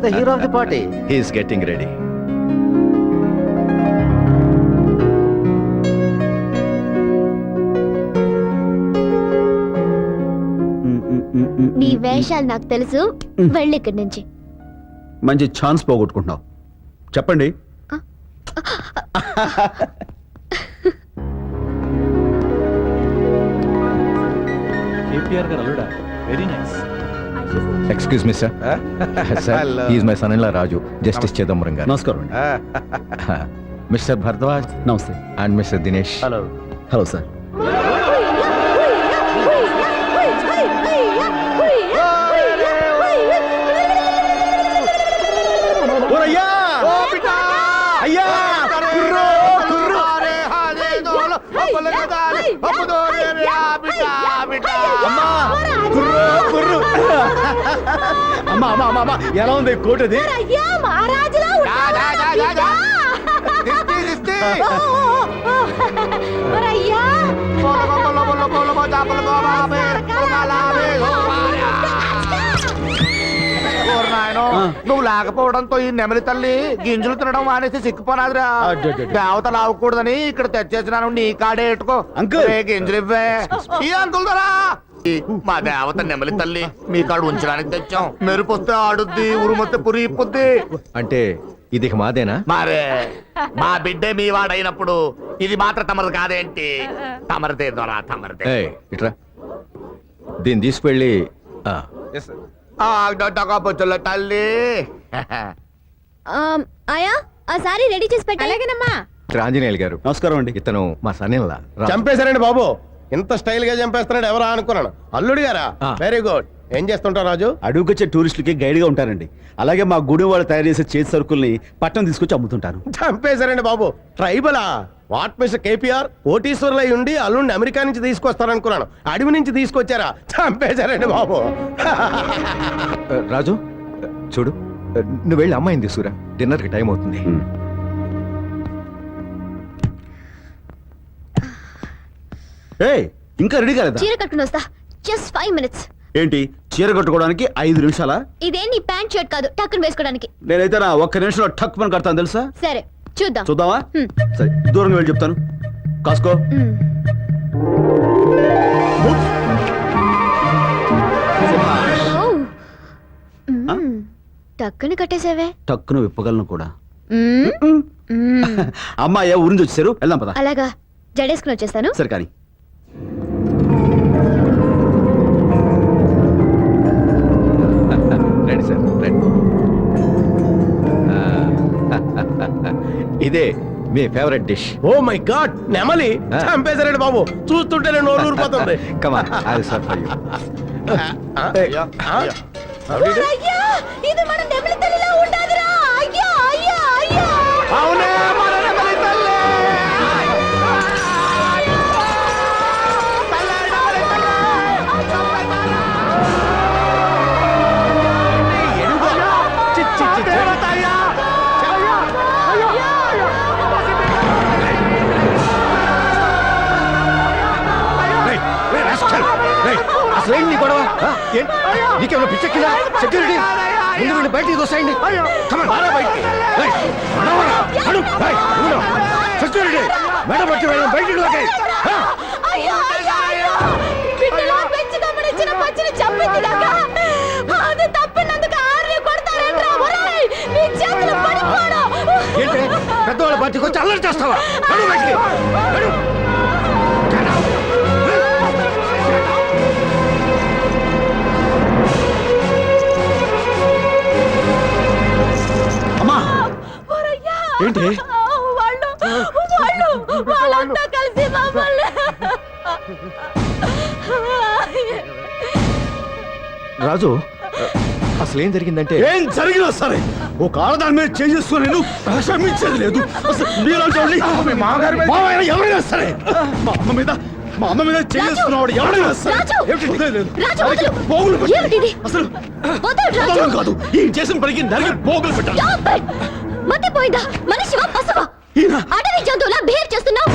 The hero of the party. He's getting ready. నీ వేషాలు నాకు తెలుసు, వెళ్ళి ఇక్కడి నుంచి. మంచి ఛాన్స్ పోగొట్టుకుంటున్నావు. చెప్పండి. కేపీఆర్ గారు అల్లుడా? Very nice. Excuse me sir. Sir, is my son in law Raju, justice Chidambaram గారు. నమస్కారం. మిస్టర్ భరద్వాజ్. నమస్తే. And mister Dinesh. Hello. Hello sir. అయ్యా ఎలా ఉంది కోటది? నువ్వు లేకపోవడంతో ఈ నెమలి తల్లి గింజలు తినడం మానేసి సిక్కిపోనాదిరా. దేవత లావకూడదని ఇక్కడ తెచ్చేసినాను, నీ కాడే ఎట్టుకో. అంకుల్. గింజలు ఇవ్వే. ఈ అంకుల్ దరా మా దేవత నెమలి తల్లి మీ కాడు ఉంచడానికి తెచ్చాం. మెరుపు వస్తే ఆడుద్ది, ఉరుమొస్తే పురి ఇప్పుద్ది. అంటే ఇది మాదేనా? మరే మా బిడ్డే మీ వాడైనప్పుడు ఇది మాత్రం తమరు కాదేంటి? తమరిదే దొరా, తమరిదే. ఏయ్, ఇట్రా. దీన్ని తీసుకువెళ్ళి పొచ్చుల తల్లి. ఆయా ఆ సారీ రెడీ చేసి పెట్టలేగనమ్మా. ఆంజనేయులు గారు. నమస్కారం అండి. ఇతను మా సన్ ఇన్ లా. చంపేశారండి బాబు. ఇంత స్టైల్ గా చంపేస్తున్నాడు ఎవరా అనుకున్నాను. అల్లుడు గారా? ఆ. Very good. ఏం చేస్తుంటావు రాజు? అడుగుకొచ్చే టూరిస్టులకి గైడ్ గా ఉంటానండి. అలాగే మా గుడి వాళ్ళు తయారు చేసే చేతి సరుకుల్ని పట్టణం తీసుకొచ్చి అమ్ముతుంటాను. చంపేశారండి బాబు. ట్రైబలా? వాట్ మిస్టర్ కేపీఆర్ కోటీశ్వరులై ఉండి అల్లుడిని అమెరికా నుంచి తీసుకొస్తారనుకున్నాను. అడవి నుంచి తీసుకొచ్చారా? చంపేశారండి బాబు. రాజు చూడు, నువ్వు వెళ్ళి అమ్మాయిని తీసుకురా. డిన్నర్కి టైం అవుతుంది. ఏయ్, ఇంకా రెడీ కాలేదా? చీర కట్టుకుని వస్తా. Just 5 minutes. ఏంటి, చీర కట్టుకోవడానికి 5 నిమిషాలా? ఇదేం నీ ప్యాంట్ షర్ట్ కాదు, టక్కుని వేసుకోవడానికి. నేనైతే నా ఒక్క నిమిషంలో టక్ పని కడతాను తెలుసా? సరే చూద్దాం. చూద్దామా? హ్మ్. సరే, దూరంగా వెళ్ళి చెప్తాను. కాసుకో. టక్కుని కట్టేసావే. టక్కును విప్పగలను కూడా. మ్మ్. అమ్మాయ్యా ఊరి నుంచి వచ్చారు, వెళ్దాం పదా. అలాగా, జడేసుకుని వచ్చేస్తాను. సరే కానీ. రండి సార్, రండి. ఇదే మీ favourite dish. Oh my God, నెమలి. చంపేశారండి బాబు. చూస్తుంటేనే నోరు ఊరిపోతుంది. Come on, I'll serve for you. ఇది మన నెమలి తల్లిలా ఉండాదిరా. అవునే మన నెమలి తల్లి! అసలు ఏంటి నీ గొడవ? నీకేమైనా పిచ్చెక్కిందా? సెక్యూరిటీ ముందు వీళ్ళు బయటికి దోసేయండి. సెక్యూరిటీ మేడం వచ్చి వెళ్ళడం బయటికి లాగాయి. ఏంటి పెద్దవాళ్ళ పార్టీకి వచ్చి అల్లరి చేస్తావా? నడు బయటికి, నడు. అమ్మా ఏంటి వాళ్ళంతా కలిసి మమ్మల్ని రాజు అసలు ఏం జరిగిందంటే ఏం జరిగినా సరే ఒక ఆడదాని మీద చేసుకుని నేను క్షమించేది లేదు. అసలు మీలాంటి వాళ్ళని మావయ్య ఎవరైనా సరే మా అమ్మ మీద చేసుకున్నవాడు ఎవరైనా సరే పోగులు పెట్టాలి. అసలు వదలం కాదు ఈ చేసిన పనికి నరికి పోగులు పెట్టాలి. మతిపోయిందా? మనిషివా పశువా? అడవి జంతువులా బిహేవ్ చేస్తున్నావు.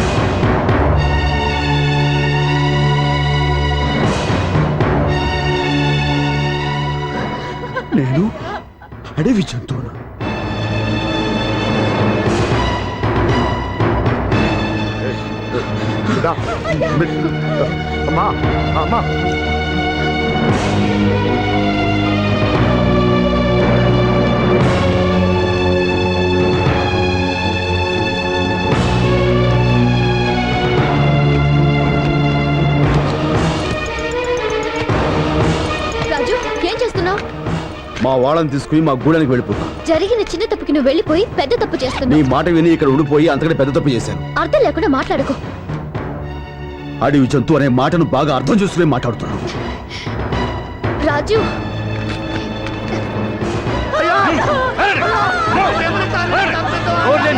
నేను అడవి జంతువును అమ్మా అమ్మా రాజు ఏం చేస్తున్నావు? మా వాళ్ళని తీసుకుని మా గూడానికి వెళ్ళిపోతా. జరిగిన చిన్న తప్పుకి నువ్వు వెళ్ళిపోయి పెద్ద తప్పు నీ చేస్తున్నావు. మాట విని ఇక్కడ ఉండిపోయి అంతకంటే పెద్ద తప్పు చేశాను. అర్థం లేకుండా మాట్లాడుకో. అడవి జంతువు అనే మాటను బాగా అర్థం చేసుకుని మాట్లాడుతున్నాను. రాజు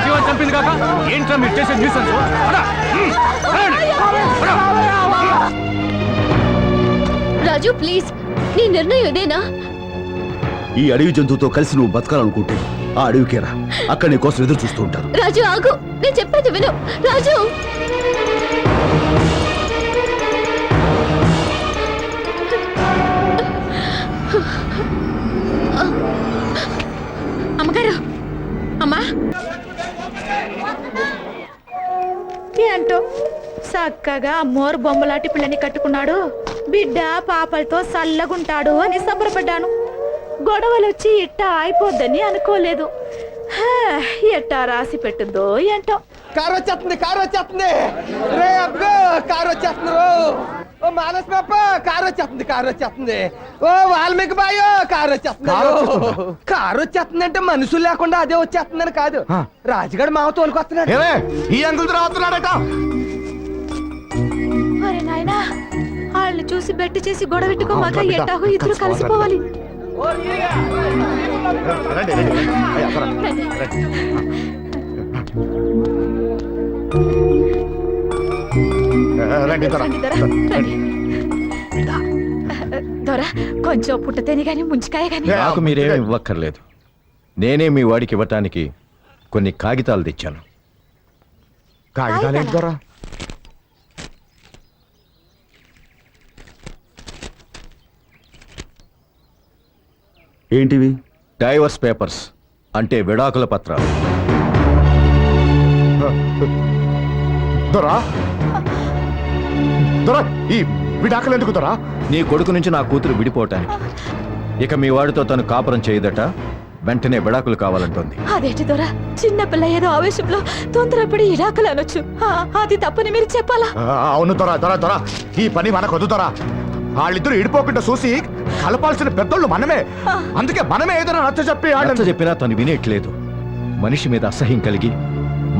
జీవన్ చంపింది కాక ఏంట్రా మీరు చేసే న్యూసెన్స్? రాజు ప్లీజ్, నీ నిర్ణయం ఇదేనా? ఈ అడవి జంతువుతో కలిసి నువ్వు బతకాలనుకుంటే ఆ అడవికేరా, అక్కడ నీ కోసం ఎదురు చూస్తూ ఉంటారు. రాజు ఆగు, నేను చెప్పేది విను. రాజు అమ్మగారు, అమ్మా ఏంటో చక్కగా మోరు బొమ్మలాంటి పిల్లని కట్టుకున్నాడు, బిడ్డ పాపలతో చల్లగుంటాడు అని సంబరపడ్డాను. గొడవలొచ్చి ఇట్టా అయిపోద్దని అనుకోలేదు. ఎట్టా రాసి పెట్టిందో ఏంటో. కారు వచ్చేస్తుంది, కారు వచ్చేస్తుంది రే అబ్బో, కారు వచ్చేస్తుంది. ఓ మానస్ పాప, కారు వచ్చేస్తుంది, కారు వచ్చేస్తుంది. ఓ వాల్మీకి బాయో, కారు వచ్చేస్తుంది. కారు వచ్చేస్తుంది అంటే మనుషులు లేకుండా అదే వచ్చేస్తుందని కాదు, రాజుగారు మావ తోలుకొస్తున్నాడు. ఈ అంకుల్ రావుతున్నాడట. అరే నాయనా, వాళ్ళని చూసి బెట్టి చేసి గొడవ పెట్టుకోమాక ఎట్టాగో ఇద్దరు కలిసిపోవాలి. రండి రండి రండి దొర, కొంచెం పుట్టతేని గాని ముంచికాయ గాని. నాకు మీరేమి ఇవ్వక్కర్లేదు. నేనే మీ వాడికి ఇవ్వటానికి కొన్ని కాగితాలు తెచ్చాను. కాగితాలేంటి దొరా? ఏంటివి? డైవర్స్ పేపర్స్, అంటే విడాకుల పత్రాలు. దొరా దొరా, ఈ విడాకులు ఎందుకు దొరా? నీ కొడుకు నుంచి నా కూతురు విడిపోవటానికి. ఇక మీ వాడితో తను కాపురం చేయదట, వెంటనే విడాకులు కావాలంటోంది. అదేంటి దొర, చిన్నపిల్ల ఏదో ఆవేశంలో తొందరపడి ఇడాకులు అనొచ్చు. అది తప్పని మీరు చెప్పాలా? అవును దొరా, దొరా దొరా, ఈ పని మనకు వద్దు దొరా. వాళ్ళిద్దరు ఇడిపోకుండా చూసి కలపాల్సిన పెద్దోళ్ళు మనమే. అందుకే మనమే ఏదైనా నచ్చ చెప్పినా తను వినేట్లేదు. మనిషి మీద అసహ్యం కలిగి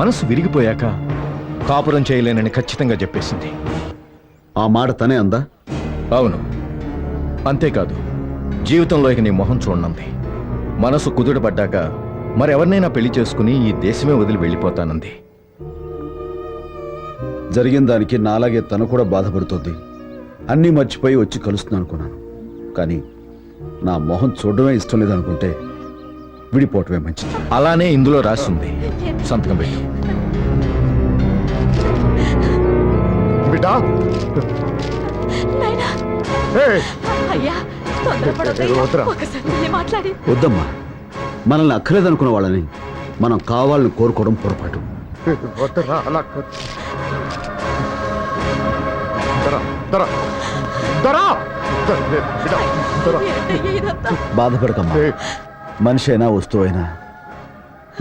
మనసు విరిగిపోయాక కాపురం చేయలేనని ఖచ్చితంగా చెప్పేసింది. ఆ మాట తనే అందా? అవును, అంతేకాదు జీవితంలో ఇక నీ మొహం చూడనుంది. మనసు కుదుటపడ్డాక మరెవరినైనా పెళ్లి చేసుకుని ఈ దేశమే వదిలి వెళ్ళిపోతానంది. జరిగిన దానికి నాలాగే తను కూడా బాధపడుతుంది. అన్నీ మర్చిపోయి వచ్చి కలుస్తున్నాను అనుకున్నాను. కానీ నా మొహం చూడడమే ఇష్టం లేదనుకుంటే విడిపోవటమే మంచిది. అలానే ఇందులో రాసింది. సంతకం పెట్టు. బిడ్డా నాయనా అయ్యా తొందరపడొద్దయ్యా. ఒకసారి వెళ్ళి మాట్లాడి వద్దమ్మా, మనల్ని అక్కర్లేదనుకున్న వాళ్ళని మనం కావాలని కోరుకోవడం పొరపాటు. వద్దురా, అలా దరా దరా దరా బిడ్డా దరా. ఏంటయ్యా ఇదంతా? బాధపడకమ్మా. మనిషి అయినా వస్తువు అయినా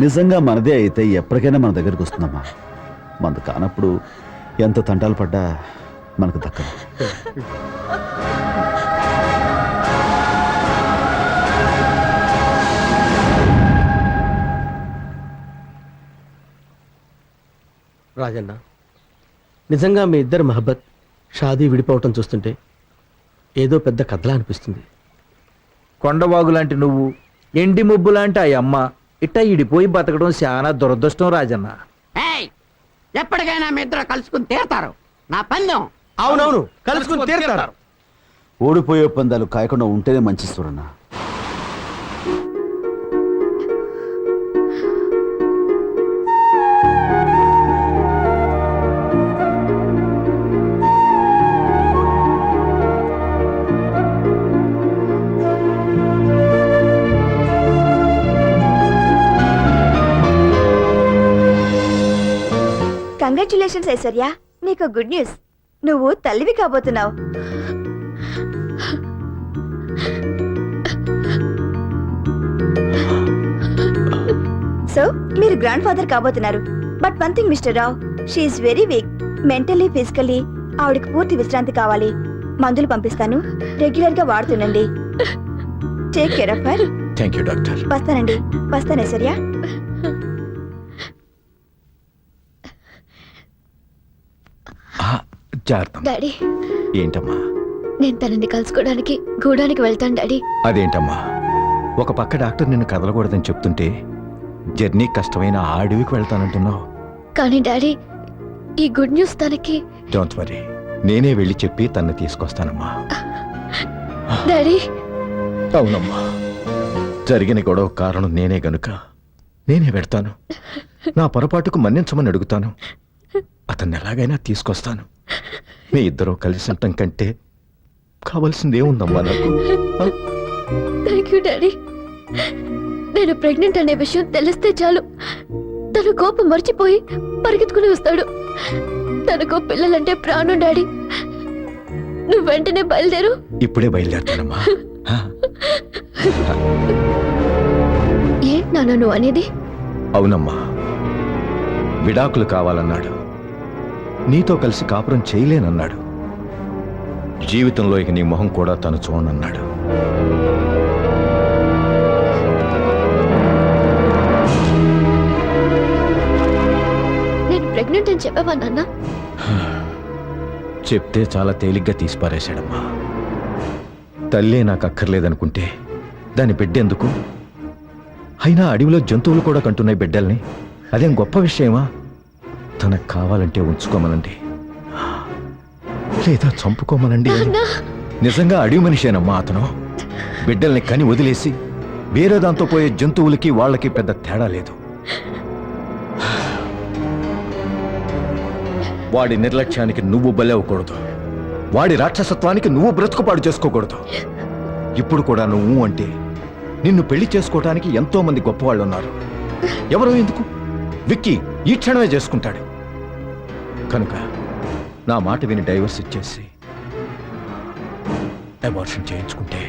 నిజంగా మనదే అయితే ఎప్పటికైనా మన దగ్గరికి వస్తుందమ్మా. మనది కానప్పుడు ఎంత తంటాలు పడ్డా మనకు దక్కదు. రాజన్న, నిజంగా మీ ఇద్దరు మహబ్బత్ షాదీ విడిపోవటం చూస్తుంటే ఏదో పెద్ద కథలా అనిపిస్తుంది. కొండవాగు లాంటి నువ్వు, ఎండి ముబ్బు లాంటి ఆ అమ్మ ఇట్ట ఇడిపోయి బతకడం చాలా దురదృష్టం రాజన్న. ఎప్పటికైనా మీ ఇద్దరు కలుసుకుని తీరతారు. నా పందెం. అవునవును, కలుసుకుని తీరుతారు. ఓడిపోయే పందాలు కాయకుండా ఉంటేనే మంచి చూడన్నా. కంగ్రాచులేషన్స్ ఐశ్వర్య, నీకు గుడ్ న్యూస్. నువ్వు తల్లివి కాబోతున్నావు. సో మీరు గ్రాండ్ ఫాదర్ కాబోతున్నారు. But one thing Mr Rao, she is very weak. Mentally physically ఆవిడకి పూర్తి విశ్రాంతి కావాలి. మందులు పంపిస్తాను, రెగ్యులర్ గా వాడుతుండండి. Take care of her. Thank you doctor. వస్తానండి. వస్తాను ఐశ్వర్య. జాగ్రత్త. డాడీ, ఏంటమ్మా? నేను తనని కలుసుకోవడానికి గూడానికి వెళ్తాను డాడీ. అదేంటమ్మా, ఒక పక్క డాక్టర్ నిన్ను కదలకూడదని చెప్తుంటే జర్నీ కష్టమైన ఆ అడవికి వెళ్తానంటున్నావు. కానీ డాడీ, ఈ గుడ్ న్యూస్ తనకి. డోంట్ వరీ, నేనే వెళ్ళి చెప్పి తన్ని తీసుకొస్తానమ్మా. డాడీ. అవునమ్మా, జరిగిన గొడవ కారణం నేనే గనుక నేనే పెడతాను. నా పొరపాటుకు మన్నించమని అడుగుతాను. అతన్ని ఎలాగైనా తీసుకొస్తాను. మీ ఇద్దరూ కలిసి ఉండటం కంటే కావాల్సిందేముందమ్మా నాకు? Thank you daddy. నేను ప్రెగ్నెంట్ అనే విషయం తెలిస్తే చాలు తన కోపం మర్చిపోయి పరిగెత్తుకుని వస్తాడు. తనకు పిల్లలంటే ప్రాణం డాడీ. నువ్వు వెంటనే బయలుదేరు. ఇప్పుడే బయలుదేరుతానమ్మా. ఏంటి నాన్న నువ్వు అనేది? అవునమ్మా, విడాకులు కావాలన్నాడు. నీతో కలిసి కాపురం చేయలేనన్నాడు. జీవితంలో ఇక నీ మొహం కూడా తను చూడనన్నాడు. నేను ప్రెగ్నెంట్ అని చెప్పావా నాన్న? చెప్తే చాలా తేలిగ్గా తీసిపారేశాడమ్మా. తల్లే నాకు అక్కర్లేదనుకుంటే దాని బిడ్డెందుకు? అయినా అడవిలో జంతువులు కూడా కంటున్నాయి బిడ్డల్ని. అదేం గొప్ప విషయమా? తనకు కావాలంటే ఉంచుకోమనండి, లేదా చంపుకోమనండి. నిజంగా అడవి మనిషేనమ్మా అతను. బిడ్డల్ని కని వదిలేసి వేరే దాంతో పోయే జంతువులకి వాళ్ళకి పెద్ద తేడా లేదు. వాడి నిర్లక్ష్యానికి నువ్వు బలవ్వకూడదు. వాడి రాక్షసత్వానికి నువ్వు బ్రతుకుపాడు చేసుకోకూడదు. ఇప్పుడు కూడా నువ్వు అంటే నిన్ను పెళ్లి చేసుకోవటానికి ఎంతో మంది గొప్పవాళ్ళు ఉన్నారు. ఎవరో ఎందుకు, విక్కీ ఈ క్షణమే చేసుకుంటాడు. కనుక నా మాట విని డైవర్స్ ఇచ్చేసి అబార్షన్ చేయించుకుంటే.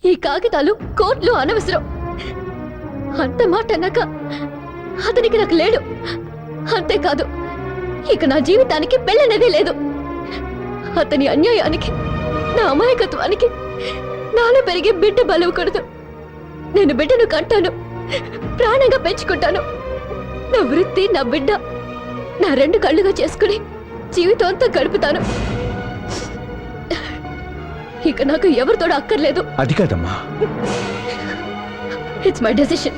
ఈ కాగితాలు కోర్టులో అనవసరం. అంత మాట అన్నాక అతనికి నాకు లేడు. అంతేకాదు, ఇక నా జీవితానికి పెళ్ళనేదే లేదు. అతని అన్యాయానికి, నా అమాయకత్వానికి నాలో పెరిగే బిడ్డ బలవకూడదు. నేను బిడ్డను కంటాను, ప్రాణంగా పెంచుకుంటాను. నా వృత్తి, నా బిడ్డ నా రెండు కళ్ళుగా చేసుకుని జీవితం అంతా గడుపుతాను. ఇక నాకు ఎవరితోడు అక్కర్లేదు. అది కాదమ్మా. It's my decision.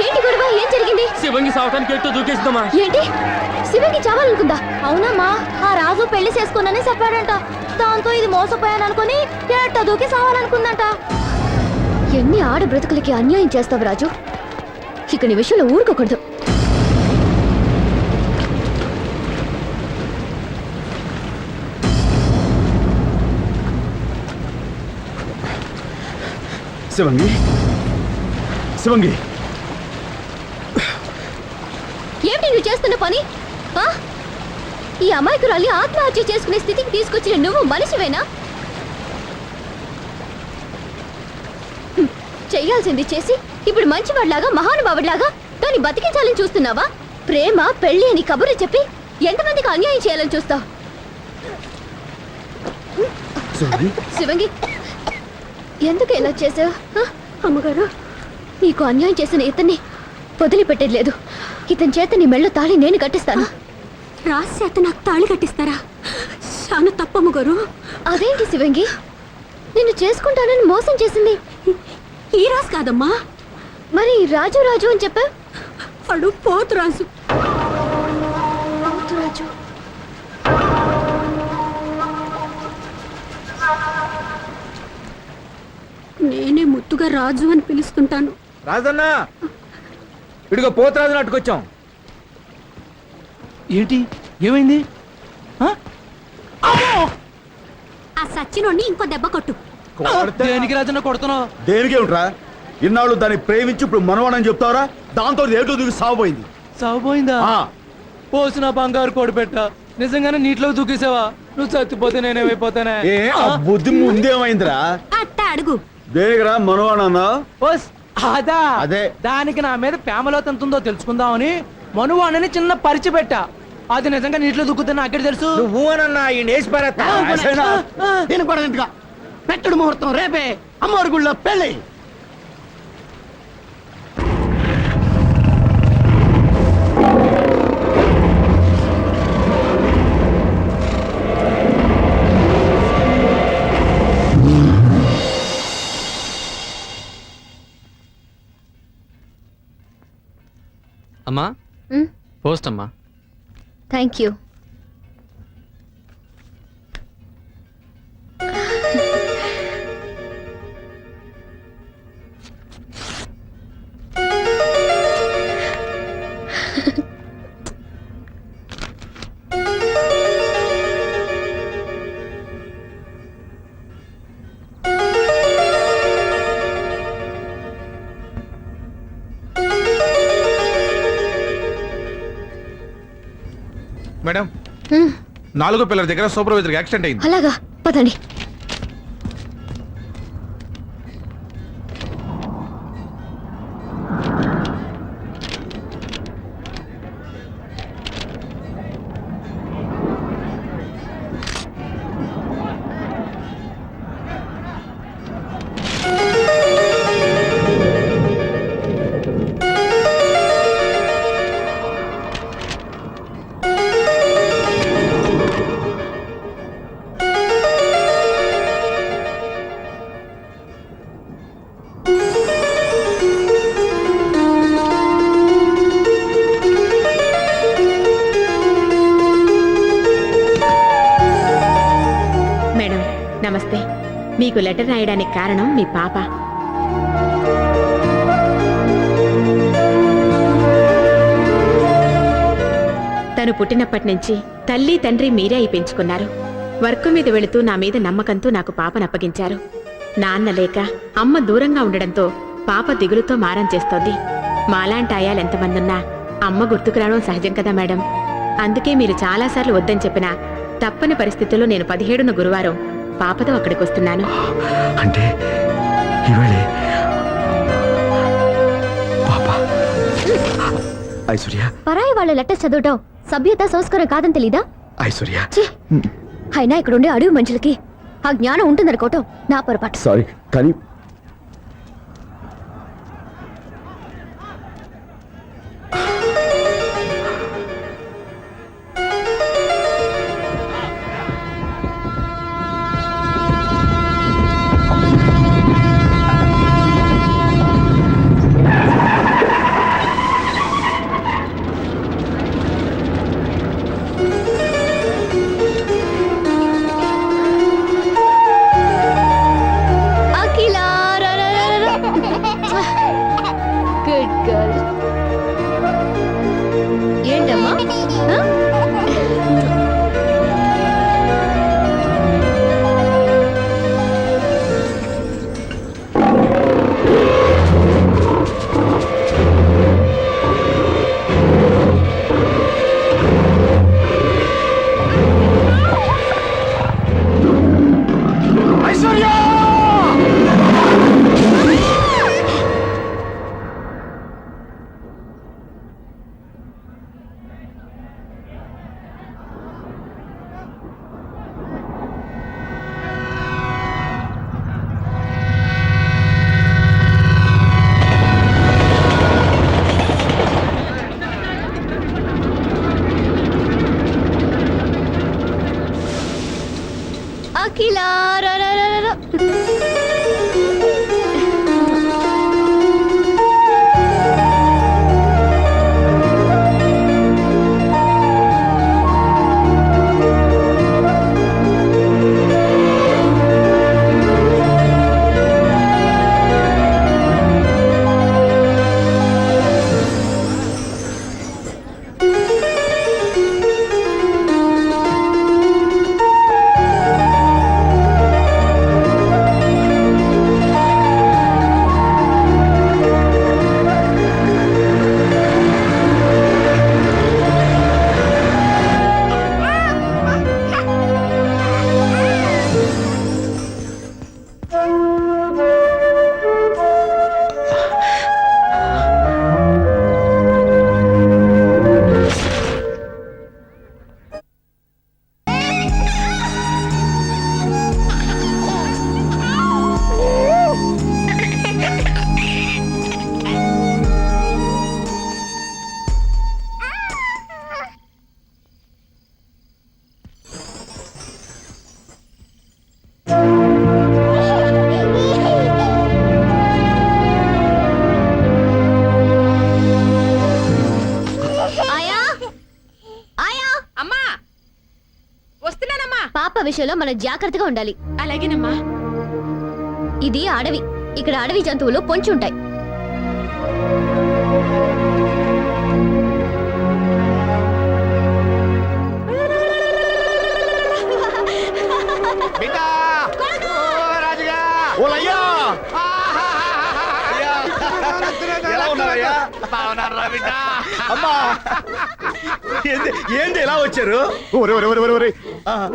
ఏంటి గొడవ? ఏం జరిగింది? శివంగి సావటానికి ఎట్టు దూకేసిందమ్మా. ఏంటి? శివంగి చావాలనుకుందా? అవునమ్మా, ఆ రాజు పెళ్లి చేసుకోనని చెప్పాడంట. దాంతో ఇది మోసపోయాను అనుకుని ఎట్ట దూకి సావాలనుకుందంట. ఎన్ని ఆడ బ్రతుకులకి అన్యాయం చేస్తావు రాజు. ఇక నీ విషయంలో ఊరుకోకూడదు. శివంగి ఏమిటి నువ్వు చేస్తున్న పని? ఆ? ఈ అమాయకురాలి ఆత్మహత్య చేసుకునే స్థితికి తీసుకొచ్చిన నువ్వు మనిషివేనా? చెయ్యాల్సింది చేసి ఇప్పుడు మంచివాడిలాగా మహానుభావుడిలాగా దాన్ని బతికించాలని చూస్తున్నావా? ప్రేమ పెళ్లి అని కబుర్లు చెప్పి ఎంతమందికి అన్యాయం చేయాలని చూస్తావు? శివంగి, ఎందుకు ఇలా చేసావు? అమ్మగారు, నీకు అన్యాయం చేసిన ఇతన్ని వదిలిపెట్టేది లేదు. ఇతని చేత నీ మెళ్ళ తాళి నేను కట్టిస్తాను. రాసి చేత నాకు తాళి కట్టిస్తారా? చాలా తప్పమ్మ గారు. అదేంటి శివంగి, నిన్ను చేసుకుంటానని మోసం చేసింది ఈ రాజు కాదమ్మా. మరి రాజు రాజు అని చెప్పా? వాడు పోతురాజు. పోతురాజు. నేనే ముద్దుగా రాజు అని పిలుస్తుంటాను. రాజన్న, ఇడిగో పోతరాజుని అట్టుకొచ్చాం. ఏంటి? ఏమైంది? ఆ సచ్చినోడిని ఇంకో దెబ్బ కొట్టు. దేనికి రాజన్న కొడుతున్నావు? దేనికేమిట్రా? ఇన్నాళ్ళు దాన్ని ప్రేమించి ఇప్పుడు మనవాడని చెప్తావరా? దాంతో ఏటో దూకి సాగుపోయింది. సాగుపోయిందా? పోసిన బంగారు కోడి పెట్ట నిజంగానే నీటిలో దూకేసావా? నువ్వు చచ్చిపోతే నేనేమైపోతానే? బుద్ధి ముందేమైందిరా? అట్ట అడుగు. దేనికిరా మనవాడన్నా? అదా, అదే దానికి నా మీద ప్రేమలో ఎంతుందో తెలుసుకుందామని మనువాణని చిన్న పరిచి పెట్టా. అది నిజంగా నీటిలో దూకుతున్నా నాకే తెలుసు. నువ్వు అనన్నా ఈ నేసి పారేస్తా. నేను కూడా ఇంటిగా పెట్టుడు ముహూర్తం రేపే అమ్మవారి గుళ్ళో పెళ్ళి. అమ్మా, పోస్ట్ అమ్మా. Thank you. మేడం, 4 పిల్లల దగ్గర సూపర్వైజర్ యాక్సిడెంట్ అయింది. అలాగా, పదండి. నమస్తే. మీకు లెటర్ రాయడానికి కారణం మీ పాప. తను పుట్టినప్పటి నుంచి తల్లి తండ్రి మీరే అయి పెంచుకున్నారు. వర్క్ మీద వెళుతూ నా మీద నమ్మకంతో నాకు పాపనప్పగించారు. నాన్న లేక అమ్మ దూరంగా ఉండడంతో పాప దిగులుతో మారం చేస్తోంది. మాలాంటి ఆయాలు ఎంతమందున్నా అమ్మ గుర్తుకు రావడం సహజం కదా మేడం. అందుకే మీరు చాలాసార్లు వద్దని చెప్పినా తప్పని పరిస్థితుల్లో నేను 17న గురువారం పాపతో అక్కడికి వస్తున్నాను. అంటే ఇవాళే పాప. ఐశ్వర్య, పరాయి వాళ్ళ లెటర్ చదవటం సభ్యత సంస్కారం కాదని తెలీదా? ఐశ్వర్య, అయినా ఇక్కడ ఉండే అడవి మనుషులకి ఆ జ్ఞానం ఉంటుందనుకోవటం నా పొరపాటు. సారీ కానీ గుడ్ గర్ల్. ఏంటమ్మా? అఖిల పాప విషయంలో మనం జాగ్రత్తగా ఉండాలి. అలాగేనమ్మా. ఇది అడవి. ఇక్కడ అడవి జంతువులు పొంచి ఉంటాయి. ఏంది ఎలా వచ్చారు?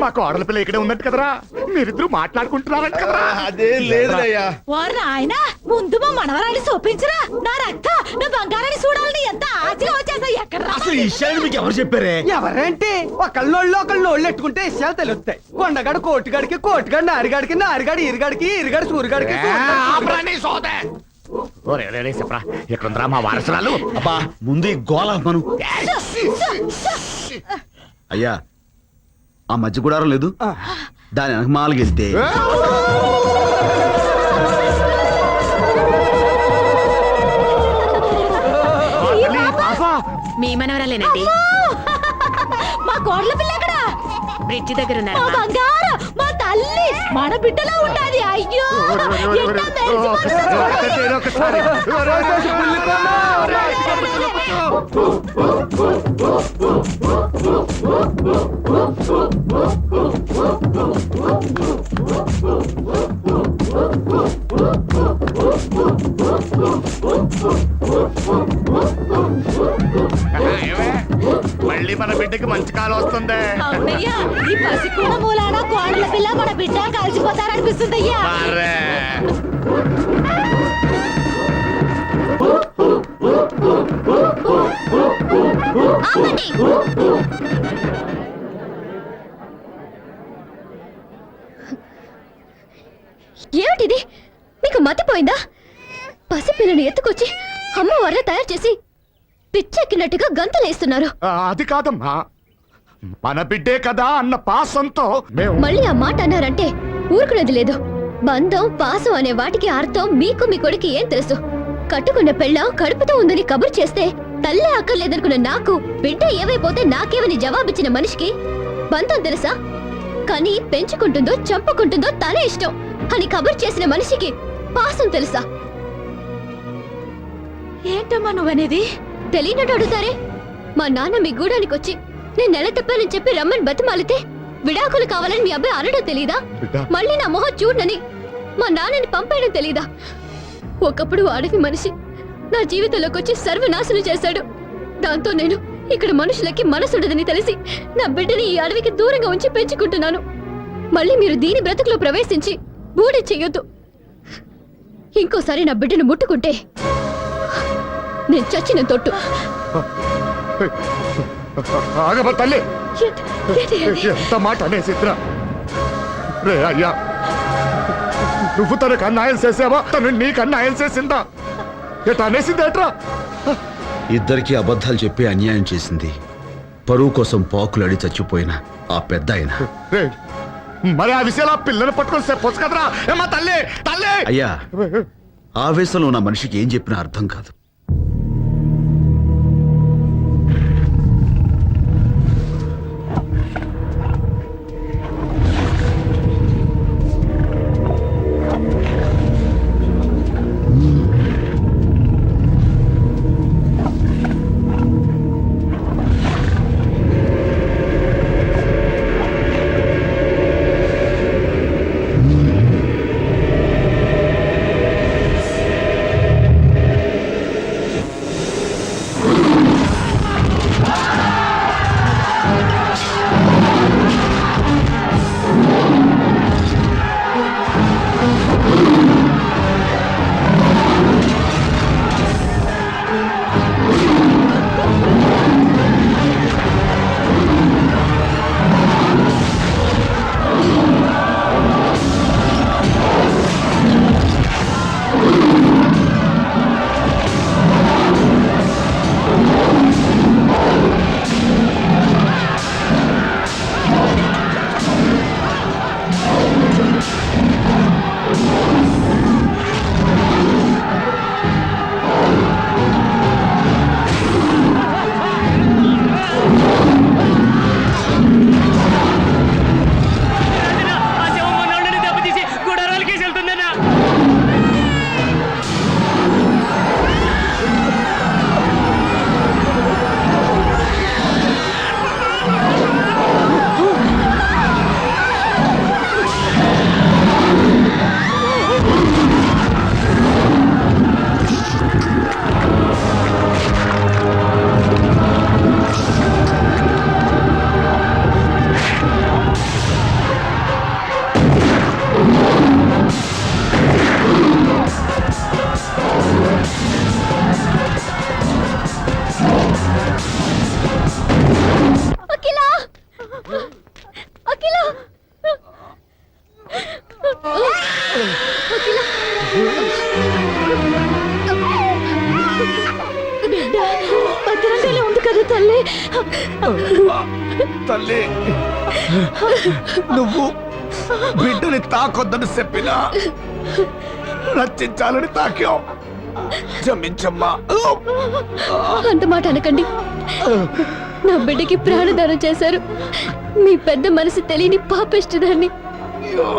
మా కోడల పిల్ల ఇక్కడే ఉన్నట్టు కదరా, మీరిద్దరు మాట్లాడుకుంటున్నారంట కదరా? అదే లేదయ్యా. ఆయన ముందు మా మనవరాన్ని చూపించరా. నా రక్త నా బంగారాన్ని చూడాలని ఎంత ఆశగా వచ్చేసా. ఎక్కడ అసలు ఈ విషయాన్ని మీకు ఎవరు చెప్పారే? ఎవరేంటి ఒకళ్ళు ఎట్టుకుంటే విషయాలు తెలుస్తాయి. కొండగాడు కోటిగాడికి, కోటిగాడు నారిగాడికి, నారిగాడు ఇరుగాడికి, ఇరుగాడు సూరిగాడికి. చెప్పరా ఎక్కడుందిరా మా వారసురాలు? అబ్బా ముందు ఈ గోళ మను. అయ్యా ఆ మధ్య గుడారం లేదు, దాని వెనక మాలగెళ్తే మీ మనవరాలేనండి. మా కోడల పిల్ల ఎక్కడ? బ్రిడ్జి దగ్గర మా ఉన్నారు. బంగారు, మా తల్లి, మన బిడ్డలా ఉండాలి. అయ్యో ఎంత మళ్ళీ మన బిడ్డకి మంచి కాలం వస్తుంది. అవునయ్యా, ఈ పసికూడ మూలాన కోడల పిల్ల మన బిడ్డ కలిసిపోతారనిపిస్తుందయ్యా. ఏంటిది? మీకు మతిపోయిందా? పసిపిల్లని ఎత్తుకొచ్చి అమ్మవారిలా తయారు చేసి పిచ్చెక్కినట్టుగా గంతలేస్తున్నారు. అది కాదమ్మా, మన బిడ్డే కదా అన్న పాసంతో మళ్ళీ ఆ మాట అన్నారంటే ఊరుకునేది లేదు. బంధం పాసం అనే వాటికి అర్థం మీకు మీ కొడుకు ఏం తెలుసు? కట్టుకున్న పెళ్ళం కడుపుతో ఉందని కబురు చేస్తే తల్లే అక్కర్లేదనుకున్న నాకు బిడ్డ ఏమైపోతే నాకేమని జవాబిచ్చిన మనిషికి బంధం తెలుసా? కానీ పెంచుకుంటుందో చంపుకుంటుందో తనే ఇష్టం అని కబురు చేసిన మనిషికి పాసం తెలుసా? ఏంటమ్మా నువ్వనేది? తెలియనట్టు అడుగుతారే. మా నాన్న మీ గూడానికి వచ్చి నేను నెల తప్పానని చెప్పి రమ్మని బతిమాలితే విడాకులు కావాలని మీ అబ్బాయి అనడం తెలీదా? మళ్ళీ నా మొహం చూడనని మా నాన్నని పంపేయడం తెలీదా? ఒకప్పుడు అడవి మనిషి నా జీవితంలోకి వచ్చి సర్వనాశనం చేశాడు. దాంతో నేను ఇక్కడ మనుషులకి మనసుండదని తెలిసి నా బిడ్డని ఈ అడవికి దూరంగా ఉంచి పెంచుకుంటున్నాను. మళ్ళీ మీరు దీని బ్రతుకులో ప్రవేశించి బూడి చెయ్యొద్దు. ఇంకోసారి నా బిడ్డను ముట్టుకుంటే నేను చచ్చిన తొట్టు. ఆగమ్మ తల్లి, ఎంత మాట అనేసిద్రా? రే అయ్యా, నువ్వు తనకు అన్యాయం చేసావా? తను నీకు అన్యాయం చేసిందా? ఎట అనేసిందేట్రా? ఇద్దరికి అబద్ధాలు చెప్పి అన్యాయం చేసింది పరువు కోసం పాకులడి చచ్చిపోయిన ఆ పెద్ద ఆయన. మరి ఆ విషయాలు పిల్లలు పట్టుకొని చెప్పొచ్చు కదరా? ఏమా తల్లి, తల్లి! అయ్యా, ఆవేశంలో ఉన్న మనిషికి ఏం చెప్పినా అర్థం కాదు. భద్రంగానే ఉంది కదా తల్లి? తల్లి, నువ్వు బిడ్డని తాకొద్దని చెప్పినా రక్షించాలని తాకావు. క్షమించమ్మా. అంత మాట అనకండి. నా బిడ్డకి ప్రాణదానం చేశారు. మీ పెద్ద మనసు తెలియని పాపిష్టిదాన్ని.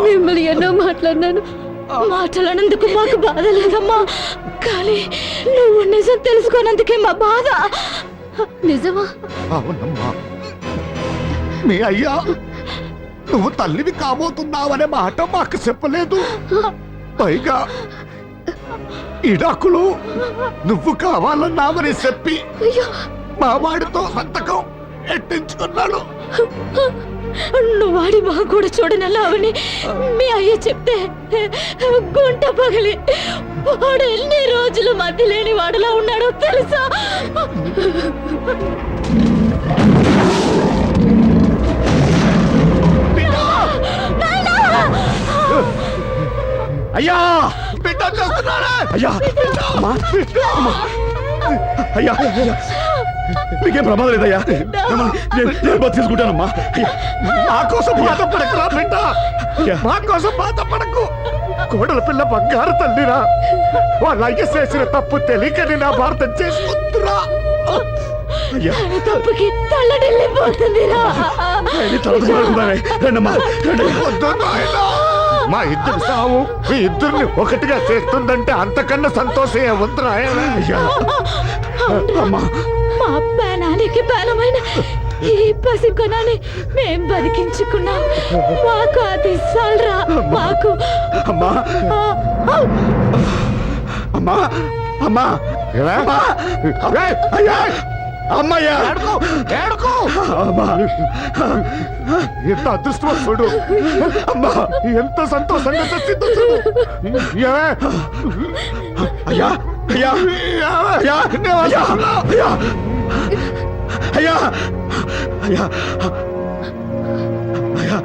మిమ్మల్ని ఎన్నో మాట్లాడినాను. మాట్లాడినందుకు మాకు బాధ లేదమ్మా, కానీ నువ్వు నిజం తెలుసుకోనందుకే మా బాధ. నిజమా? అవునమ్మా, మీ అయ్యా నువ్వు తల్లివి కాబోతున్నావనే మాట మాకు చెప్పలేదు. పైగా ఇడాకులు నువ్వు కావాలన్నామని చెప్పి మా వాడితో సంతకం ఎట్టించుకున్నాడు. నువ్వు వాడి మా కూడా చూడనల్లావని మీ అయ్య చెప్తే గుంట పగిలి వాడు ఎన్ని రోజులు మధ్య లేని వాడులా ఉన్నాడో తెలుసా? అయ్యా బిడ్డ చేస్తున్నారా అయ్యా అమ్మా, అమ్మా. అయ్యా అయ్యా. మీకేం ప్రమాదం లేదయ్యా నేను బతికేసుకుంటానమ్మా అయ్యా. మా కోసం బాధపడకురా బిడ్డ, మా కోసం బాధపడకు. కోడల పిల్ల బంగారు తల్లిరా, వాళ్ళ అయ్య చేసిన తప్పు తెలియకని నా భారతం చేసుకుంటురా. అయ్యా తప్పుకి తల్లడిల్లిపోతుందిరా. రండమ్మా రండి. వద్దు నాయనా. మా ఇద్దరు సావు మీ ఇద్దరిని ఒకటిగా చేస్తుందంటే అంతకన్నా సంతోషం ఏముందిరా అయ్యా అమ్మా మా ప్రాణానికి ప్రాణమైన ఈ పసికొనాన్ని మేం బతికించుకున్నాం. మాకు అది చాలరా. మాకు అమ్మా అమ్మా అమ్మా అయ్యా అమ్మయ్యా ఏడుకో. అమ్మా ఎంత అదృష్టవంతుడు, అమ్మా ఎంత సంతోషంగా చచ్చిందో చూడు. ఏమే? అయ్యా అయ్యా అయ్యా అయ్యా అయ్యా అయ్యా అయ్యా అయ్యా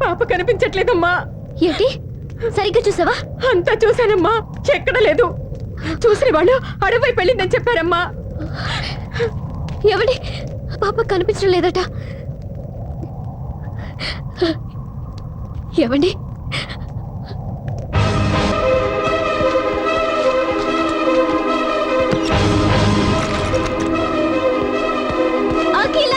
పాప కనిపించట్లేదమ్మా. ఏంటి సరిగ్గా చూసావా? అంతా చూశానమ్మా, ఎక్కడ లేదు. చూసిన వాళ్ళు అడవి వెళ్ళిందని చెప్పారమ్మా. ఎవడి పాప కనిపించడం లేదట. ఎవండి అఖిల,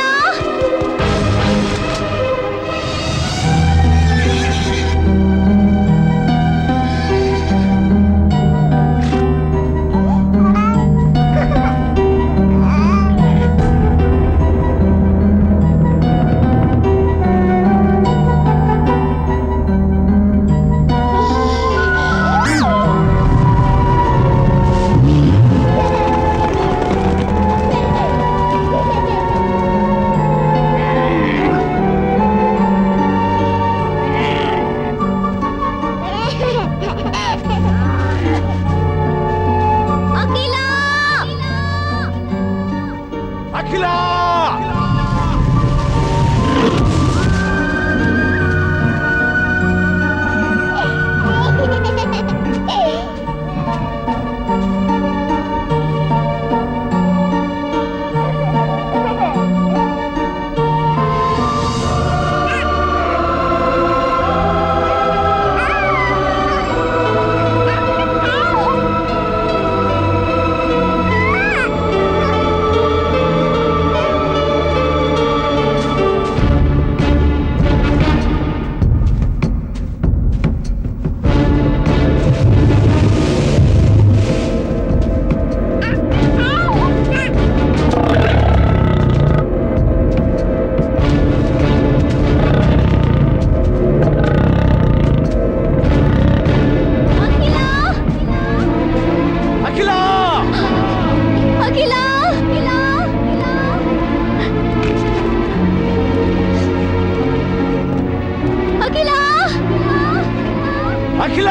అఖిల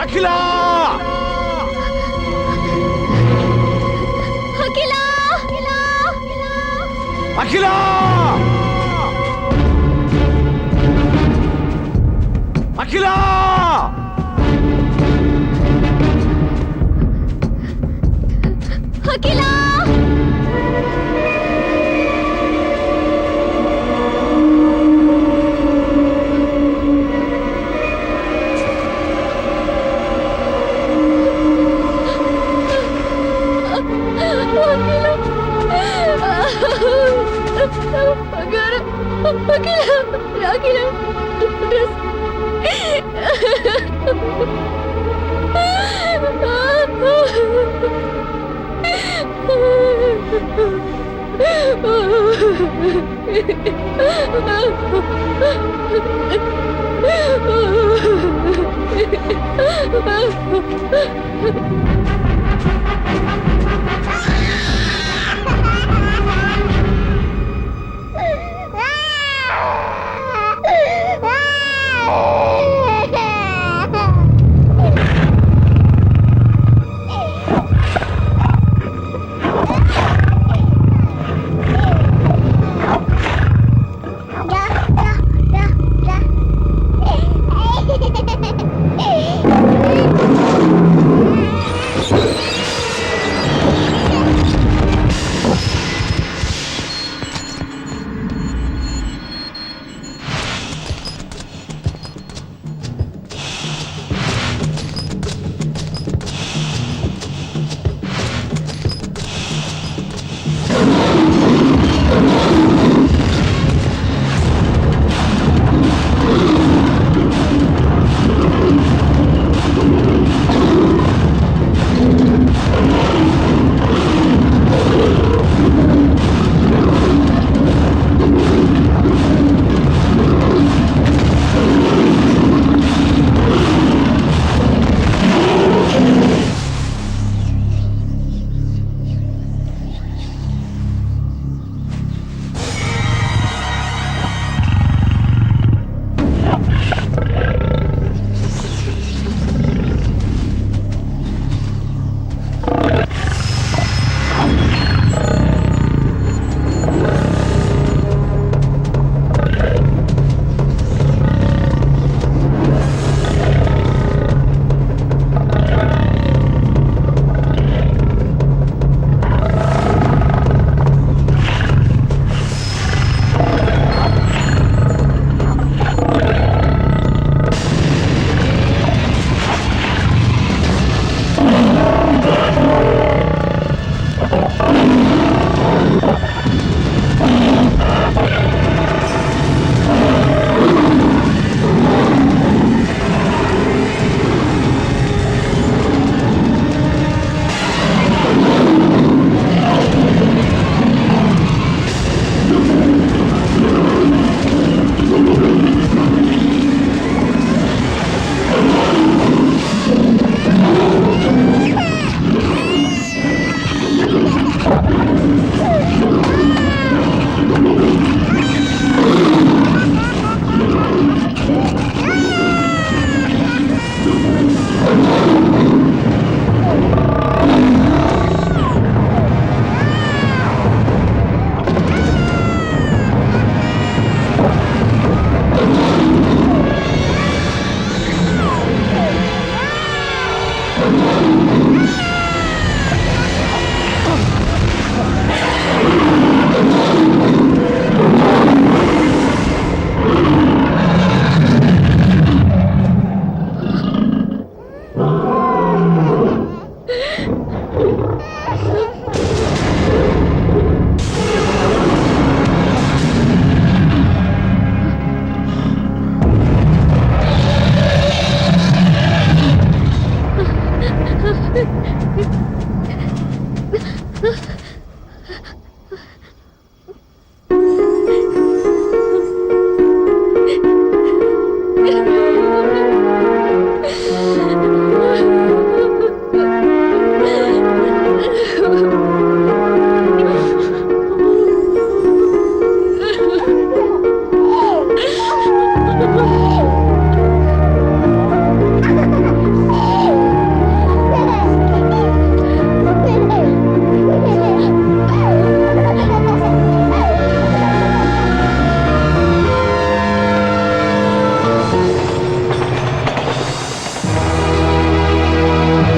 అఖిల అఖిల అఖిల అఖిల అఖిల రాఖీల డ్రెస్